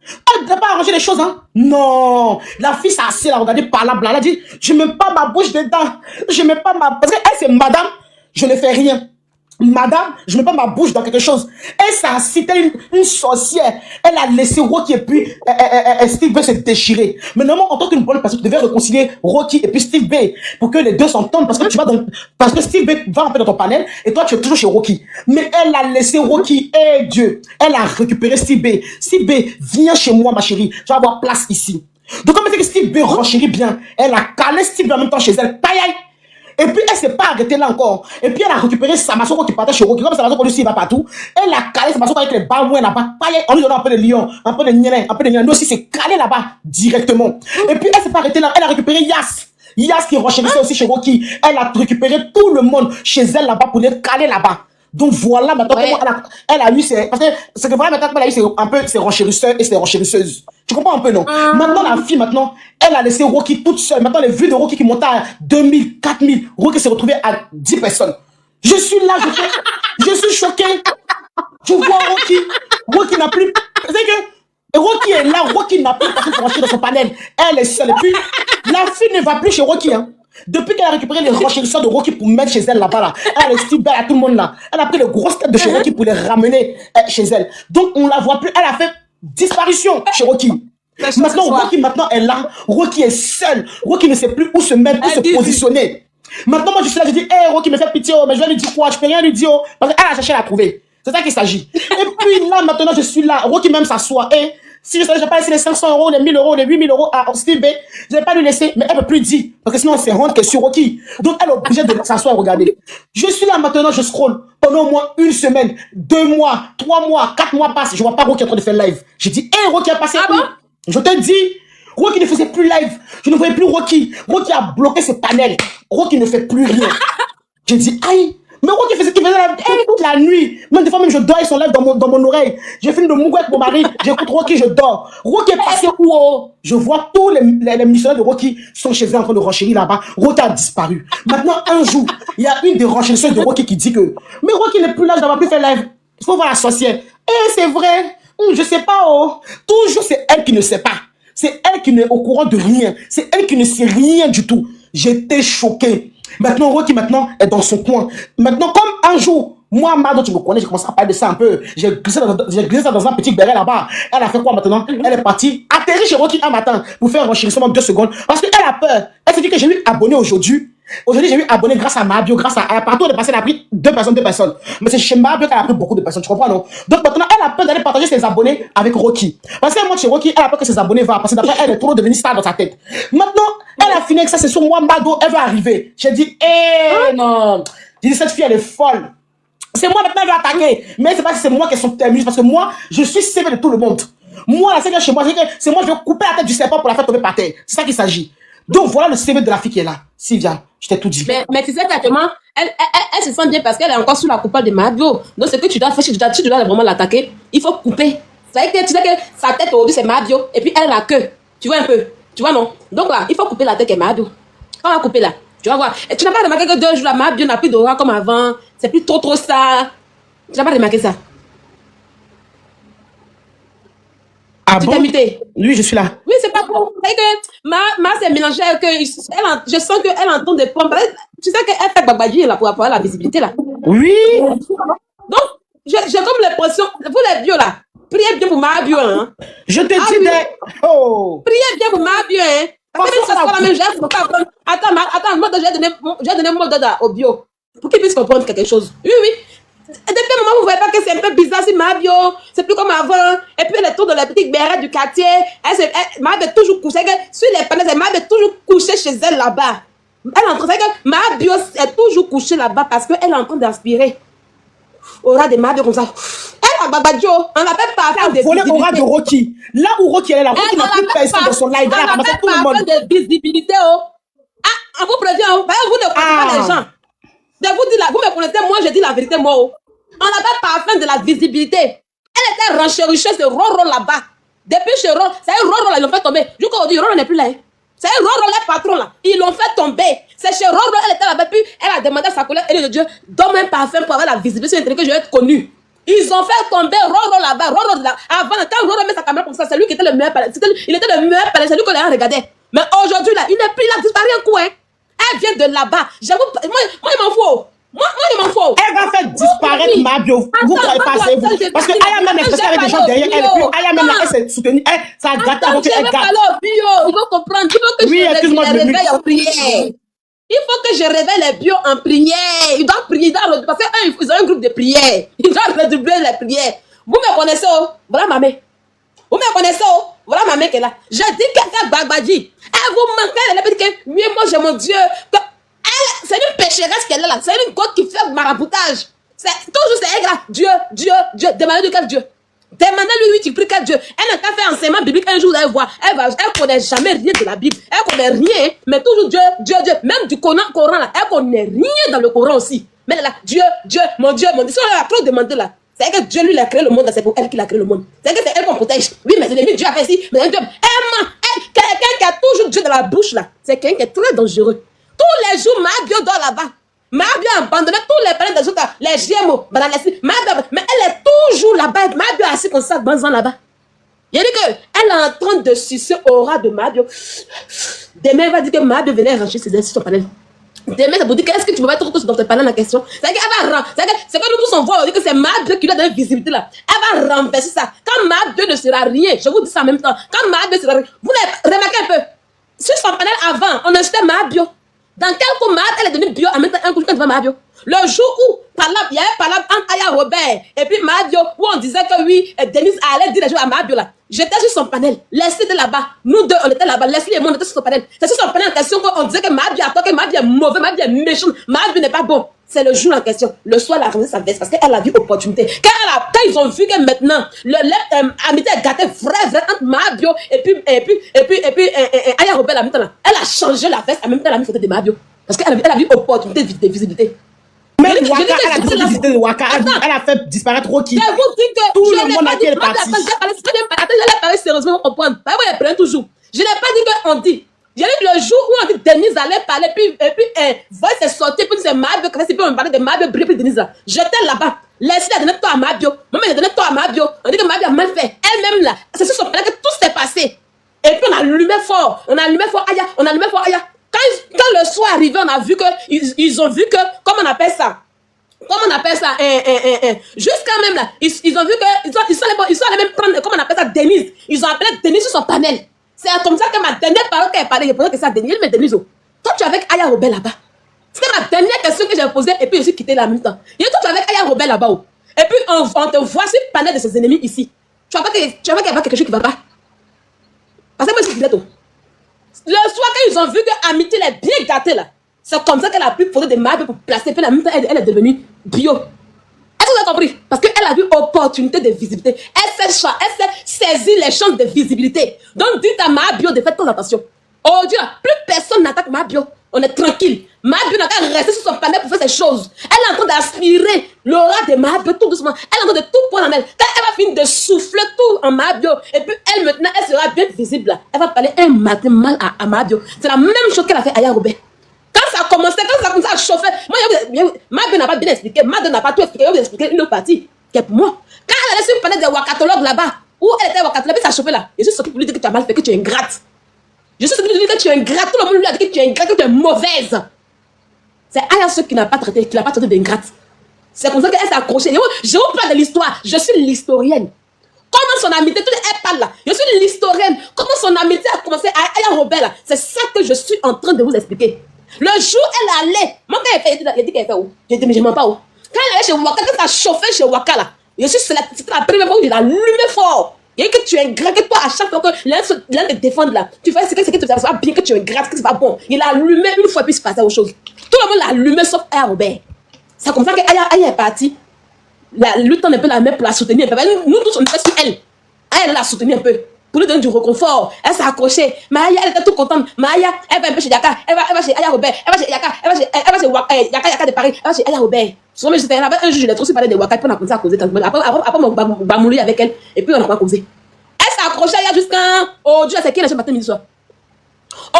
Elle ne doit pas arranger les choses, hein? Non! La fille s'est assise là, regardez par là, elle a dit, je mets pas ma bouche dedans. Je mets pas ma... Parce qu'elle, c'est madame, je ne fais rien. Madame, je mets pas ma bouche dans quelque chose. Elle s'est assise telle une sorcière. Elle a laissé Rocky et puis Steve B se déchirer. Mais normalement, en tant qu'une bonne personne, tu devais réconcilier Rocky et puis Steve B pour que les deux s'entendent parce que tu vas parce que Steve B va un peu dans ton panel et toi tu es toujours chez Rocky. Mais elle a laissé Rocky, eh Dieu, elle a récupéré Steve B. Steve B, viens chez moi ma chérie, tu vas avoir place ici. Donc comme elle fait que Steve B renchérit bien, elle a calé Steve B en même temps chez elle. Païaï. Et puis, elle s'est pas arrêtée là encore. Et puis, elle a récupéré Samasoko qui partait chez Rocky. Comme Samasoko lui aussi, il va partout. Elle a calé Samasoko avec les babouins là-bas. En lui donnant un peu de lion, un peu de nyénen, un peu de nyénen. Lui aussi, c'est calé là-bas, directement. Et puis, elle s'est pas arrêtée là. Elle a récupéré Yas. Yas qui renchérissait aussi chez Rocky. Elle a récupéré tout le monde chez elle là-bas pour les caler là-bas. Donc voilà, maintenant, ouais. Elle a eu ses... Parce que c'est que voilà, maintenant, elle a eu un peu ses renchérisseurs et ses renchérisseuses. Tu comprends un peu, non? Maintenant, la fille, maintenant, elle a laissé Rocky toute seule. Maintenant, les vues de Rocky qui montaient à 2000, 4000. Rocky s'est retrouvé à 10 personnes. Je suis là, je suis choqué. Je vois Rocky. Rocky n'a plus... C'est que Rocky est là, Rocky n'a plus personne pour rentrer dans son panel. Elle est seule. Et puis, la fille ne va plus chez Rocky, hein. Depuis qu'elle a récupéré les renchérisseurs de Rocky pour mettre chez elle là-bas, là, elle est style belle à tout le monde là. Elle a pris les grosses têtes de chez Rocky pour les ramener chez elle. Donc on la voit plus. Elle a fait disparition chez Rocky. Maintenant Rocky maintenant est là. Rocky est seule. Rocky ne sait plus où se mettre, où se positionner. Maintenant moi je suis là, je dis, hey, Rocky me fait pitié, oh, mais je vais lui dire quoi? Je peux rien lui dire, oh, parce qu'elle a cherché à la trouver. C'est ça qu'il s'agit. Et puis là maintenant je suis là. Rocky même s'assoit. Et si je savais, je n'ai pas laissé les 500 euros, les 1000 euros, les 8000 euros à Steve B, je n'ai pas lui laissé, mais elle ne peut plus dire. Parce que sinon, c'est honte qu'elle est sur Rocky. Donc, elle est obligée de s'asseoir et regarder. Je suis là maintenant, je scroll. Pendant au moins une semaine, 2 mois, 3 mois, 4 mois passent. Je vois pas Rocky en train de faire live. J'ai dit, hé, Rocky a passé. Ah bon? Je te dis, Rocky ne faisait plus live. Je ne voyais plus Rocky. Rocky a bloqué ses panels. Rocky ne fait plus rien. J'ai dit, aïe. Mais Rocky faisait toute la nuit. Même des fois, même je dors, ils sont là dans mon oreille. J'ai fini de mourir avec mon mari. J'écoute Rocky, je dors. Rocky est passé où? Oh? Je vois tous les missionnaires de Rocky sont chez eux en train de renchérir là-bas. Rocky a disparu. Maintenant, un jour, il y a une des renchérissantes de Rocky qui dit que mais Rocky n'est plus là, je n'avais plus fait live. Il faut voir la sorcière. Eh, c'est vrai. Je sais pas, oh. Toujours, c'est elle qui ne sait pas. C'est elle qui n'est au courant de rien. C'est elle qui ne sait rien du tout. J'étais choqué. Maintenant, Rocky, maintenant, est dans son coin. Maintenant, comme un jour, moi, Mado, tu me connais, j'ai commencé à parler de ça un peu. J'ai glissé ça dans un petit béret là-bas. Elle a fait quoi maintenant? Elle est partie, atterrir chez Rocky un matin pour faire un renchérissement de 2 secondes. Parce qu'elle a peur. Elle s'est dit que j'ai eu abonné aujourd'hui. Aujourd'hui, j'ai eu abonné grâce à Mabio, grâce à partout de passer, elle a pris 2 personnes. Mais c'est chez Mabio qu'elle a pris beaucoup de personnes, tu comprends, non? Donc maintenant, elle a peur d'aller partager ses abonnés avec Rocky. Parce qu'elle monte chez Rocky, elle a peur que ses abonnés vont, parce que d'après elle est trop devenue star dans sa tête. Maintenant, elle a fini avec ça, c'est sur moi, Mado, elle va arriver. J'ai dit, non. J'ai dit, cette fille, elle est folle. C'est moi maintenant, elle va attaquer. Mais c'est pas que c'est moi qui sont terminés, parce que moi, je suis CV de tout le monde. Moi, la celle chez moi, c'est moi, je vais couper la tête du serpent pour la faire tomber par terre. C'est ça qu'il s'agit. Donc voilà le CV de la fille qui est là. Sylvia, je t'ai tout dit. Mais tu sais qu'actuellement, elle se sent bien parce qu'elle est encore sous la coupole de Mabio. Donc ce que tu dois faire, si tu dois vraiment l'attaquer, il faut couper. C'est-à-dire que tu sais que sa tête aujourd'hui c'est Mabio et puis elle a la queue. Tu vois un peu? Tu vois non? Donc là, il faut couper la tête qui est Mabio. Quand on va couper là, tu vas voir. Et tu n'as pas remarqué que 2 jours là, Mabio n'a plus d'aura comme avant. C'est plus trop ça. Tu n'as pas remarqué ça? Ah tu bon? t'es muté? Oui, je suis là. Oui, c'est pas bon. C'est que ma s'est mélangée avec je sens qu'elle entend des pommes. Tu sais qu'elle fait babadji là pour avoir la visibilité là. Oui. Donc, j'ai comme l'impression, vous les bio là, priez bien pour ma bio, hein. Je te dis des... Oh. Priez bien pour ma bio, hein. Parce que même si c'est pas la même, j'ai pas apprendre. Attends, moi j'ai donné mon dada au bio. Pour qu'il puisse comprendre quelque chose. Oui. Et depuis un moment, vous voyez pas que c'est un peu bizarre si ma bio, c'est plus comme avant. Et puis elle est toujours dans la petite béret du quartier. Ma bio est toujours couchée. Sur les panneaux, ma bio est toujours couchée chez elle là-bas. Elle est en train, c'est que ma bio est toujours couchée là-bas parce qu'elle est en train d'aspirer. Aura de ma bio comme ça. Elle a babadjo, on l'appelle pas faire de visibilité. Aura de Rocky. Là où Rocky elle est là, Rocky n'a plus personne dans son live. Elle a ramassé tout le monde. De visibilité, oh. Ah, on vous prévient, vous ne connaissez pas les gens. De vous dire là, vous me connaissez, moi je dis la vérité, moi. Oh. On n'appelle pas afin de la visibilité. Elle était renchéricheuse de Roro là-bas. Depuis chez Roro, c'est un Roro là, ils l'ont fait tomber. Du coup, on dit Roro n'est plus là. C'est un Roro là, patron là. Ils l'ont fait tomber. C'est chez Roro, elle était là-bas. Puis elle a demandé à sa collègue, elle de Dieu, donne un parfum pour avoir la visibilité. C'est que je vais être connue. Ils ont fait tomber Roro là-bas. Roro là. Avant, quand Roro met sa caméra comme ça, c'est lui qui était le meilleur palais. Il était le meilleur palais. C'est lui qu'on a regardé. Mais aujourd'hui là, il n'est plus là, disparu un coup, hein. Elle vient de là-bas. J'avoue, moi, il m'en faut. Moi, il m'en faut. Elle va faire disparaître Mabio. Vous ne croyez pas, c'est vous. Parce que Aya même est avec des gens derrière elle. Et puis Aya même là, elle s'est soutenue. Ça a gâté avant qu'elle gâte. Il faut comprendre. Il faut que je réveille en prière. Il faut que je réveille les bio en prière. Il doit prier. Parce qu'ils ont un groupe de prière. Ils doivent redoubler les prières. Vous me connaissez, oh? Voilà ma mère. Vous me connaissez, oh? Voilà ma mère qui est là. Je dis qu'elle fait Babadji. Elle vous manque. Elle a dit que oui, moi j'ai mon Dieu. C'est une pécheresse qu'elle est là. C'est une côte qui fait maraboutage. Toujours c'est elle là. Dieu. Demandez de quel Dieu. Demandez-lui, oui, tu pries quel Dieu. Elle n'a pas fait enseignement biblique un jour, elle voit. Elle connaît jamais rien de la Bible. Elle connaît rien. Mais toujours Dieu. Même du Coran là. Elle connaît rien dans le Coran aussi. Mais elle est là. Dieu, mon Dieu. Si on a trop demandé là. C'est que Dieu lui a créé le monde. C'est pour elle qu'il a créé le monde. C'est que c'est elle qu'on protège. Oui, mais l'ennemi, Dieu a fait ici. Mais Dieu, quelqu'un qui a toujours Dieu dans la bouche là. C'est quelqu'un qui est très dangereux. Tous les jours, Mabio dort là-bas. Mabio a abandonné tous les parents des autres, les Gémeaux, mais elle est toujours là-bas. Mabio est assis comme ça, banzan là-bas. Il a dit qu'elle est en train de sucer aura de Mabio. Demain, elle va dire que Mabio venait arracher ses sur son panel. Demain, ça vous dit qu'est-ce que tu peux mettre dans ton panel en question? C'est que nous tous on voit, on dit que c'est Mabio qui lui a donné visibilité là. Elle va renverser ça. Quand Mabio ne sera rien, je vous dis ça en même temps. Quand Mabio sera rien, vous remarquez un peu. Sur son panel avant, on achetait Mabio. Dans quel coup, elle est devenue bio en même temps un coup quand Mabio. Le jour où il y a un palabre entre Aya Robert et puis Mabio, où on disait que oui, Denise allait dire les choses à Mabio là. J'étais sur son panel. Leslie était là-bas. Nous deux, on était là-bas. Leslie et moi, on était sur son panel. C'est sur son panel en question qu'on disait que Mabio a tort, que Mabio est mauvais, Mabio est méchant, Mabio n'est pas bon. C'est le jour en question. Le soir, elle a ramené sa veste parce qu'elle a vu opportunité. Quand ils ont vu que maintenant, l'amitié est gâtée vrai entre Mabio et puis Aya Robert, la même temps là. Elle a changé la veste, en même temps, elle a mis photo de Mabio. Parce qu'elle a vu opportunité de visibilité. Même Waka, elle a décidé de visiter le Waka. Elle a fait disparaître Rocky. Je vous dis que Tout je le n'ai monde pas à dit qui elle est que... partie. Attends, j'allais parler sérieusement, vous comprendre. Bah oui, elle prend toujours. Je n'ai pas dit qu'on dit. J'ai dit le jour où on dit Denise allait parler, puis Voice est sorti, puis c'est Mabio, puis on parlait de Mabio, puis Denise là. J'étais là-bas. Laissez la donner toi à Mabio. Maman, elle a donné toi à Mabio. On dit que Mabio a mal fait. Elle-même là, c'est sur son palais que tout s'est passé. Et puis on allumait fort. On allumait fort, Aya. On allumait fort, Aya. Quand le soir arrivé, on a vu que, ils ont vu que, comment on appelle ça? Jusqu'à même là, ils ont vu que, ils sont allés même prendre, comment on appelle ça, Denise. Ils ont appelé Denise sur son panel. C'est comme ça que ma dernière parole qu'elle parlait, j'ai posé que ça à Denise. Mais Denise, toi tu es avec Aya Robert là-bas. C'était ma dernière question que j'ai posée et puis je suis quittée là en même temps. Et toi tu es avec Aya Robert là-bas. Et puis on te voit sur le panel de ses ennemis ici. Tu vois pas qu'il y a quelque chose qui va pas. Parce que moi je suis bête. Le soir quand ils ont vu que Amitié est bien gâtée là, c'est comme ça qu'elle a pu poser des marques pour placer. Puis en même temps elle est devenue bio. Est-ce que vous avez compris? Parce qu'elle a vu opportunité de visibilité. Elle sait saisir les chances de visibilité. Donc, dites à Mabio de faire très attention. Aujourd'hui, plus personne n'attaque Mabio. On est tranquille. Mabio n'a qu'à rester sur son panel pour faire ses choses. Elle est en train d'aspirer l'aura de Mabio tout doucement. Elle est en train de tout prendre en elle. Quand elle va finir de souffler tout en Mabio, et puis elle maintenant, elle sera bien visible là. Elle va parler un matin mal à Mabio. C'est la même chose qu'elle a fait à Aya Robert. Quand ça a commencé, quand ça a commencé à chauffer, moi, Mabio n'a pas bien expliqué, Mabio n'a pas tout expliqué, je vais vous expliquer une autre partie, qui est pour moi. Quand elle est sur une planète des wakatologues là-bas, où elle était wakatologue, puis ça a chauffé là, je suis sorti pour lui dire que tu as mal fait, que tu es ingrate. Je suis sorti pour lui dire que tu es ingrate, tout le monde lui a dit que tu es ingrate, que tu es mauvaise. C'est Aya ceux qui n'a pas traité d'ingrate. C'est comme ça qu'elle s'est accrochée. Je vous parle de l'histoire, je suis l'historienne. Comment son amitié, tout elle parle là, je suis l'historienne. Comment son amitié a commencé à Aya Robert là, c'est ça que je suis en train de vous expliquer. Le jour elle allait, moi quand elle dit qu'elle fait où? Je dis mais je mens pas où. Quand elle allait chez Waka, quand ça chauffait chez Waka là, c'était la première fois où je l'allumais fort. Il y a que tu es ingrat, que toi à chaque fois que l'un te défend là, tu fais ce que tu fais bien, que tu es ingrat, que c'est pas bon. Il a allumé une fois puis il se passait autre chose. Tout le monde l'a allumé sauf Aya Robert. C'est comme ça que Aya est partie. La lutte on est un peu la même pour la soutenir. Nous tous on était sur elle. Elle l'a soutenue un peu. Pour lui donner du réconfort. Elle s'est accrochée. Maya, elle était toute contente. Maya, elle va un peu chez Yaka. Elle va chez Aya Robert. Elle va chez Yaka. Elle va chez Yaka de Paris. Elle va chez Aya Robert. Souvent, j'étais là-bas. Un jour, je l'ai trop parlé de Waka. Puis on a commencé à causer. Après, on va mourir avec elle. Et puis, on a pas causé. Elle s'est accrochée jusqu'à. Aujourd'hui, c'est qui elle insulte matin, midi, soir.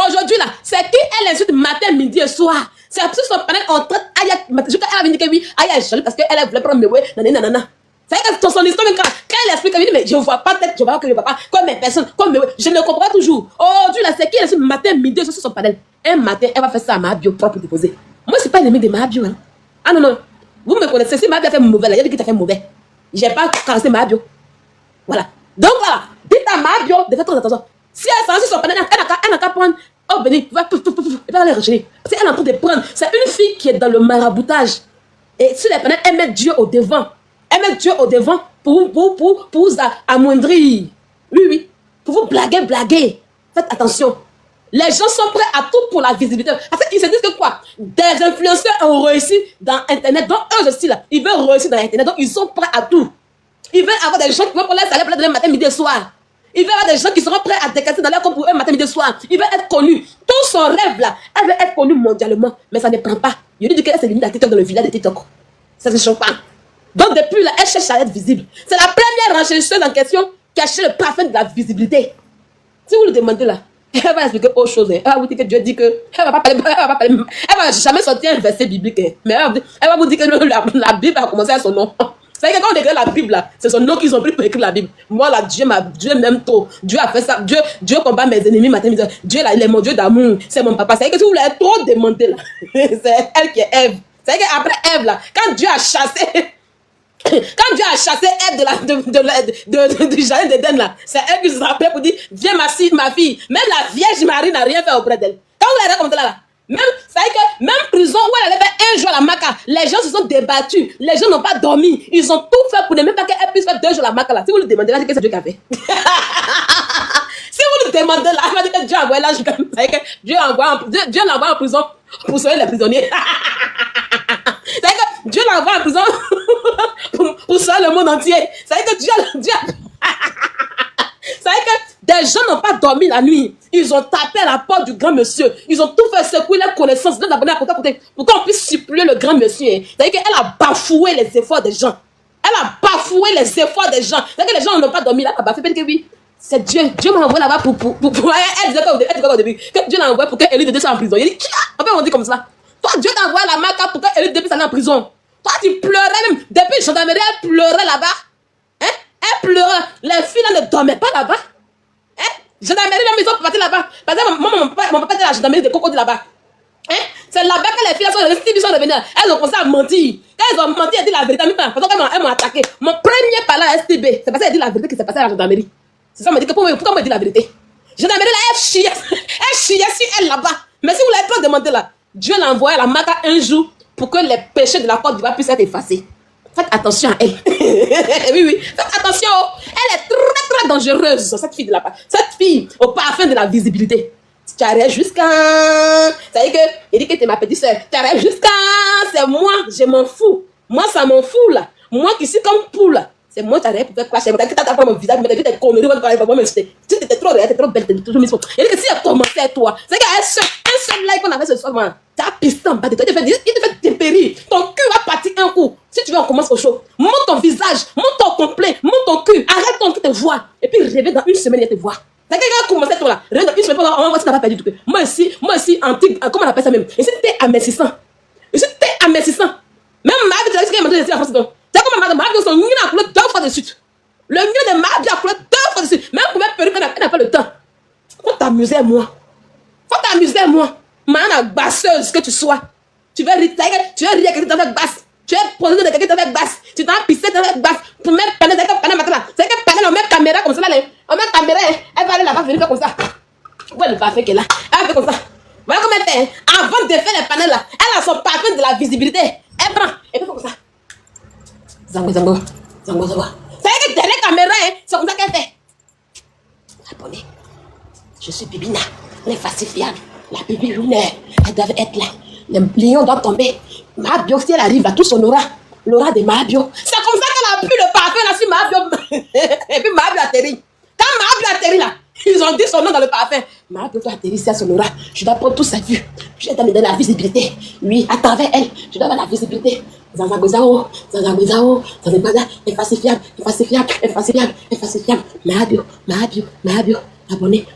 Aujourd'hui, là, c'est qui elle insulte matin, midi et soir. C'est sur son panel en train. Aya, jusqu'à elle a dit que oui. Aya est jolie parce qu'elle voulait prendre mes ouais. Nanana. C'est que son histoire, quand elle explique, elle dit, mais je ne vois pas tête, je vois que je ne vois pas, comme mes personnes, comme mes, je ne comprends pas toujours. Aujourd'hui, là, c'est qui, elle est matin, midi, sur son panel. Un matin, elle va faire ça à Mabio propre déposé. Moi, je ne suis pas ennemi de Mabio. Hein. Ah non, non. Vous me connaissez, si Mabio a fait mauvais, là, il a dit que tu as fait mauvais. Je n'ai pas caressé Mabio. Voilà. Donc, voilà. Dites à Mabio de faire très attention. Si elle s'en sur son panel, elle n'a qu'à prendre, oh, Béni, va, et va aller rejeter. Parce qu'elle est en train de prendre. C'est une fille qui est dans le maraboutage. Et sur les panels, elle met Dieu au devant. Elle met Dieu au devant pour vous amoindrir. Oui, oui. Pour vous blaguer. Faites attention. Les gens sont prêts à tout pour la visibilité. Parce qu'ils se disent que quoi? Des influenceurs ont réussi dans Internet. Donc, eux aussi, là, ils veulent réussir dans Internet. Donc, ils sont prêts à tout. Ils veulent avoir des gens qui vont pour les salaires pour les matin, midi et soir. Ils veulent avoir des gens qui seront prêts à décasser dans leur compte pour eux matin, midi et soir. Ils veulent être connus. Tout son rêve, là, elle veut être connue mondialement. Mais ça ne prend pas. Je lui dis qu'elle s'est limite à TikTok dans le village de TikTok. Ça ne change pas. Donc, depuis là, elle cherche à être visible. C'est la première rechercheuse en question qui a cherché le parfum de la visibilité. Si vous lui demandez là, elle va expliquer autre chose. Elle va vous dire que Dieu dit que. Elle va pas parler. Elle va jamais sortir un verset biblique. Mais elle va vous dire que la Bible a commencé à son nom. C'est que quand on écrit la Bible là, c'est son nom qu'ils ont pris pour écrire la Bible. Moi là, Dieu m'aime trop. Dieu a fait ça. Dieu combat mes ennemis matin, midi. Dieu là, il est mon Dieu d'amour. C'est mon papa. C'est que si vous voulez trop demander là, c'est elle qui est Ève. C'est qu'après Ève là, quand Dieu a chassé. Quand Dieu a chassé Ève du jardin d'Éden là, c'est elle qui se rappelait pour dire, viens ma fille. Même la Vierge Marie n'a rien fait auprès d'elle. Quand vous l'avez comme ça là, même, c'est vrai que même prison où elle avait fait un jour à la Maca, les gens se sont débattus, les gens n'ont pas dormi, ils ont tout fait pour ne même pas qu'elle puisse faire 2 jours à la Maca là. Si vous lui demandez là, c'est que c'est Dieu qui a fait. Si vous lui demandez là, elle va dire que Dieu a envoyé là, c'est vrai que Dieu l'envoie en prison pour sauver les prisonniers. C'est vrai que Dieu l'envoie en prison pour sauver le monde entier. C'est vrai que Dieu c'est vrai que des gens n'ont pas dormi la nuit. Ils ont tapé à la porte du grand monsieur. Ils ont tout fait secouer leurs connaissances. Ils ont abonné à côté pour qu'on puisse supplier le grand monsieur. C'est-à-dire qu'elle a bafoué les efforts des gens. Elle a bafoué les efforts des gens. C'est-à-dire que les gens n'ont pas dormi là. Elle a bafoué. Que oui, c'est Dieu. Dieu m'a envoyé là-bas pour elle disait au début que Dieu l'a envoyé pour qu'elle ait soit en prison. Il dit, en fait, on dit comme ça. Toi, Dieu t'a envoyé la maca pour qu'elle ait soit en prison. Toi, tu pleurais même. Depuis le gendarmerie, elle pleurait là-bas. Hein? Elle pleurait. Les filles là ne dormaient pas là-bas. Hein? Gendarmerie, la maison pour partir là-bas. Par exemple, mon papa était à la gendarmerie de Cocody là-bas. Hein? C'est là-bas que les filles sont revenues. Elles ont commencé à mentir. Quand elles ont menti, elles disent la vérité. Parce qu'elles m'ont attaqué. Mon premier parler à STB, c'est parce qu'elle dit la vérité qui s'est passée à la gendarmerie. C'est ça, on me dit que pourquoi on me dit la vérité? Gendarmerie là, elle chiait sur elle là-bas. Mais si vous l'avez pas demandé là, Dieu l'a envoyé à la maca un jour pour que les péchés de la Côte d'Ivoire puissent être effacés. Faites attention à elle. Oui, faites attention. Elle est très, très dangereuse, cette fille de là-bas. Cette fille au parfum de la visibilité. Tu arrives jusqu'à... Ça veut dire que, il dit que t'es ma petite soeur. Tu arrives jusqu'à... C'est moi, je m'en fous. Moi, ça m'en fout là. Moi qui suis comme poule. C'est moi qui arrive pour faire quoi? C'est moi qui t'as mon visage, mais t'as vu tes conneries, tu étais trop belle, t'es toujours mise. Il dit que si elle commençait à toi, c'est qu'un seul live qu'on avait ce soir, tu as pisté en bas de toi, il te fait tempérer. Ton cul va partir un coup. Si tu veux, on commence au chaud. Monte ton visage, monte ton complet, monte ton cul, arrête ton cul te voir. Et puis rêver dans une semaine, il te voir. C'est quelqu'un qui a commencé toi là. Rêve dans une semaine, on va voir si tu n'as pas perdu tout. Moi ici, antique, comment on appelle ça même? Ici, t'es amincissant. Ici, t'es amincissant. Même ma vie, tu as dit qu'elle m'a donné la France. C'est comme ma vie, son nid a coulé 2 fois de suite. Le nid de ma vie a coulé 2 fois de suite. Même pour mettre perruque, elle n'a pas le temps. Faut t'amuser, moi. Faut t'amuser, moi. Mana basseuse que tu sois. Tu veux rire avec quelqu'un avec basse. Tu veux poser de quelqu'un avec basse. Tu t'en pissé avec basse. Pour mettre panel, c'est que panel maintenant. C'est que panel, on met caméra comme ça là. On met caméra, elle va aller là-bas, venir faire comme ça. Voilà le parfum qu'elle a. Elle fait comme ça. Voilà comment elle fait. Avant de faire les panels là, elle a son parfum de la visibilité. Elle prend et fait comme ça. Zango. C'est que derrière la caméra, c'est comme ça qu'elle fait. Abonnez. Je suis Bibina, les falsifiables. La Bibi lunaire, elle devait être là. Les lions doivent tomber. Mahabio, si elle arrive là, tout son aura. L'aura de Mahabio. C'est comme ça qu'elle a pu le parfum là sur Mahabio. Et puis Mahabio atterrit. Quand Mahabio atterrit là, ils ont dit son nom dans le parfum. Mahabio doit atterrir ici à son aura. Je dois prendre toute sa vue. Je dois donner la visibilité. Oui, à travers elle, je dois avoir la visibilité. Zazagozao, infacifiable. Mahabio. Abonnez.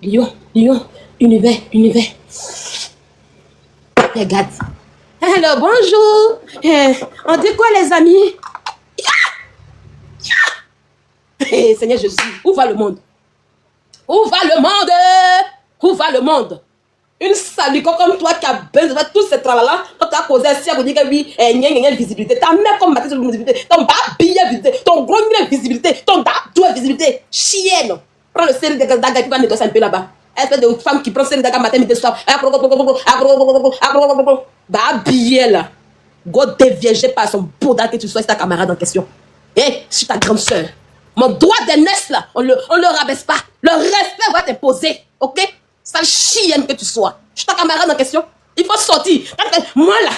Lion, univers. Regarde. Hello, bonjour. On dit quoi les amis? Seigneur Jésus, où va le monde? Une salico comme toi qui a besoin de tous ces tralala, quand tu as causé si vous dites que oui, visibilité, ta mère comme matin sur visibilité, ton bas billet visibilité, ton gros visibilité, ton bas doigt visibilité, chienne. Prends le série de daga qui va négocier un peu là-bas. Espèce de femme qui prend série de daga matin, midi, soir. Bah billet là. Go déviégé par son beau date que tu sois ta camarade en question. Et je suis ta grande soeur. Mon droit d'aînesse là, on le rabaisse pas. Le respect va t'imposer, ok? Sale chienne que tu sois. Je suis ta camarade en question. Il faut sortir. Moi là.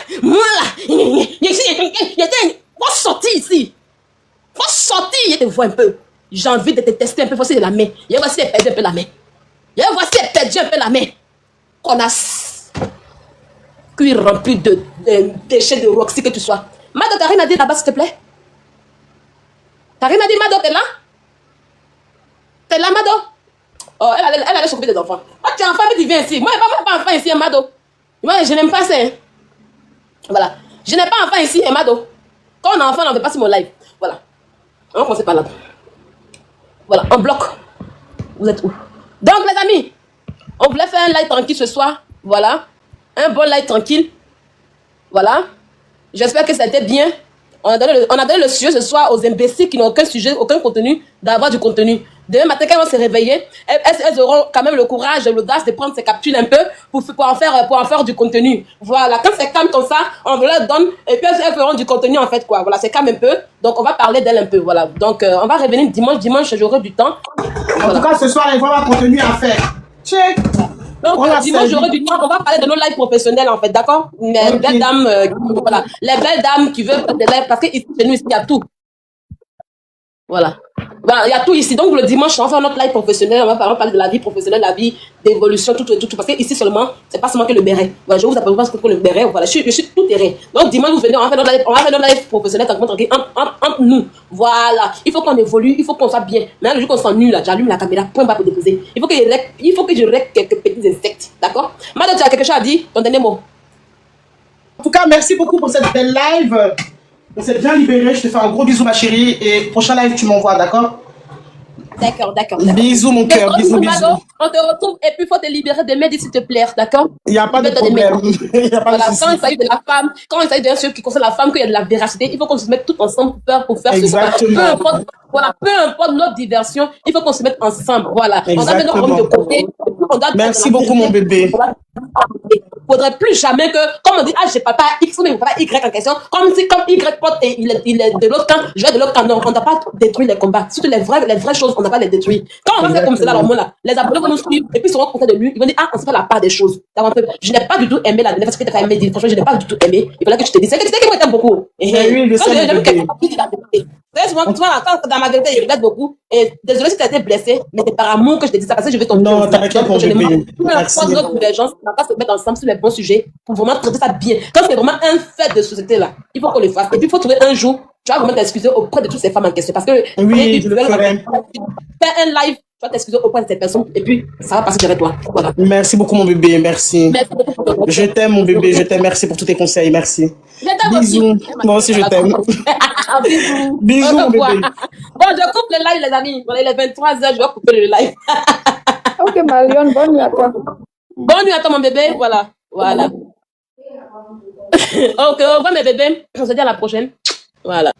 Faut sortir ici. Faut sortir. Je te vois un peu. J'ai envie de te tester un peu. Voici de la main. Et voici elle perdu un peu la main. Qu'on a cuir rempli de déchets de Roxy que tu sois. Mado, t'as rien à dire là-bas, s'il te plaît? T'as rien à dire, Mado, t'es là? T'es là, Mado? Oh, elle allait s'occuper des enfants. Ah, tu es enfant, mais tu viens ici. Moi, je n'ai pas enfant ici, Mado. Moi, je n'aime pas ça. Hein. Voilà. Je n'ai pas enfant ici, Mado. Quand on a enfant, on ne fait pas sur mon live. Voilà. On va commencer par là. Voilà, on bloque. Vous êtes où? Donc, les amis, on voulait faire un live tranquille ce soir. Voilà. Un bon live tranquille. Voilà. J'espère que c'était bien. On a donné le sujet ce soir aux imbéciles qui n'ont aucun sujet, aucun contenu, d'avoir du contenu. Demain matin, quand elles vont se réveiller, elles auront quand même le courage, l'audace de prendre ces capsules un peu pour en faire du contenu. Voilà, quand c'est calme comme ça, on leur donne et puis elles feront du contenu en fait quoi. Voilà, c'est calme un peu. Donc on va parler d'elles un peu. Voilà. Donc on va revenir dimanche, j'aurai du temps. Voilà. En tout cas, ce soir, il va y avoir contenu à faire. Check. Donc dimanche, j'aurai du temps. On va parler de nos lives professionnels en fait, d'accord? Les belles dames, voilà, les belles dames qui veulent faire des lives parce que ici chez nous, il y a tout. Voilà. Voilà, il y a tout ici. Donc, le dimanche, on va faire notre live professionnel. On va parler de la vie professionnelle, la vie d'évolution, tout. Parce que ici seulement, c'est pas seulement que le béret. Voilà, je vous appelle pas que le béret. Voilà, je suis tout terrain. Donc, dimanche, vous venez, on va faire notre live professionnel tranquille entre nous. Voilà. Il faut qu'on évolue, il faut qu'on soit bien. Mais le jour qu'on s'ennuie, là, j'allume la caméra, point pas pour déposer. Il faut que je règle quelques petits insectes. D'accord? Madame, tu as quelque chose à dire? Ton dernier mot. En tout cas, merci beaucoup pour cette belle live. On s'est bien libéré. Je te fais un gros bisou, ma chérie. Et prochain live, tu m'envoies, d'accord? D'accord. Bisous, mon cœur. Bisous. On te retrouve et puis il faut te libérer demain, s'il te plaît, d'accord? Il n'y a pas de problème. Il y a pas de souci. Quand il s'agit de la femme, quand il s'agit d'un sujet qui concerne la femme, qu'il y a de la véracité, il faut qu'on se mette tout ensemble pour faire Exactement. peu importe notre diversion, il faut qu'on se mette ensemble. Voilà. On a maintenant de côté. Merci beaucoup, mon bébé. Il faudrait plus jamais que, comme on dit, j'ai papa X, mais papa Y en question, comme Y pote et il est de l'autre camp, je vais de l'autre camp. Non, on n'a pas détruit les combats. Surtout les vraies choses, on n'a pas les détruire. Quand on va faire comme cela, là, les abonnés vont nous suivre et puis ils seront contents de lui. Ils vont dire, on se fait la part des choses. Je n'ai pas du tout aimé la dernière fois que tu as aimé. Franchement, je n'ai pas du tout aimé. Il fallait que tu te dises, c'est que tu sais que moi, j'aime beaucoup. Oui, je sais. Très souvent, dans ma vérité, je regrette beaucoup. Et désolé si tu as été blessé, mais c'est par amour que je te dis ça, parce que je veux ton Non, t'inquiète pas, bébé. Merci. Notre divergence, on va pas se mettre ensemble sur les bons sujets pour vraiment traiter ça bien. Quand c'est vraiment un fait de société là, il faut qu'on le fasse. Et puis il faut trouver un jour, tu vas vraiment t'excuser auprès de toutes ces femmes en question. Parce que oui, je le ferai. Faire un live, tu vas t'excuser auprès de ces personnes et puis ça va passer derrière toi. Voilà. Merci beaucoup, mon bébé. Merci. Merci beaucoup. Je t'aime, mon bébé. Je t'aime. Merci pour tous tes conseils. Merci. Bisous. Moi aussi, je t'aime. Bisous. Bisous, mon bébé. Bon, je coupe le live, les amis. Voilà, il est 23h, je vais couper le live. Ok, Marion, bonne nuit à toi. Bonne nuit à toi, mon bébé. Voilà. Ok, au revoir, mes bébés. On se dit à la prochaine. Voilà.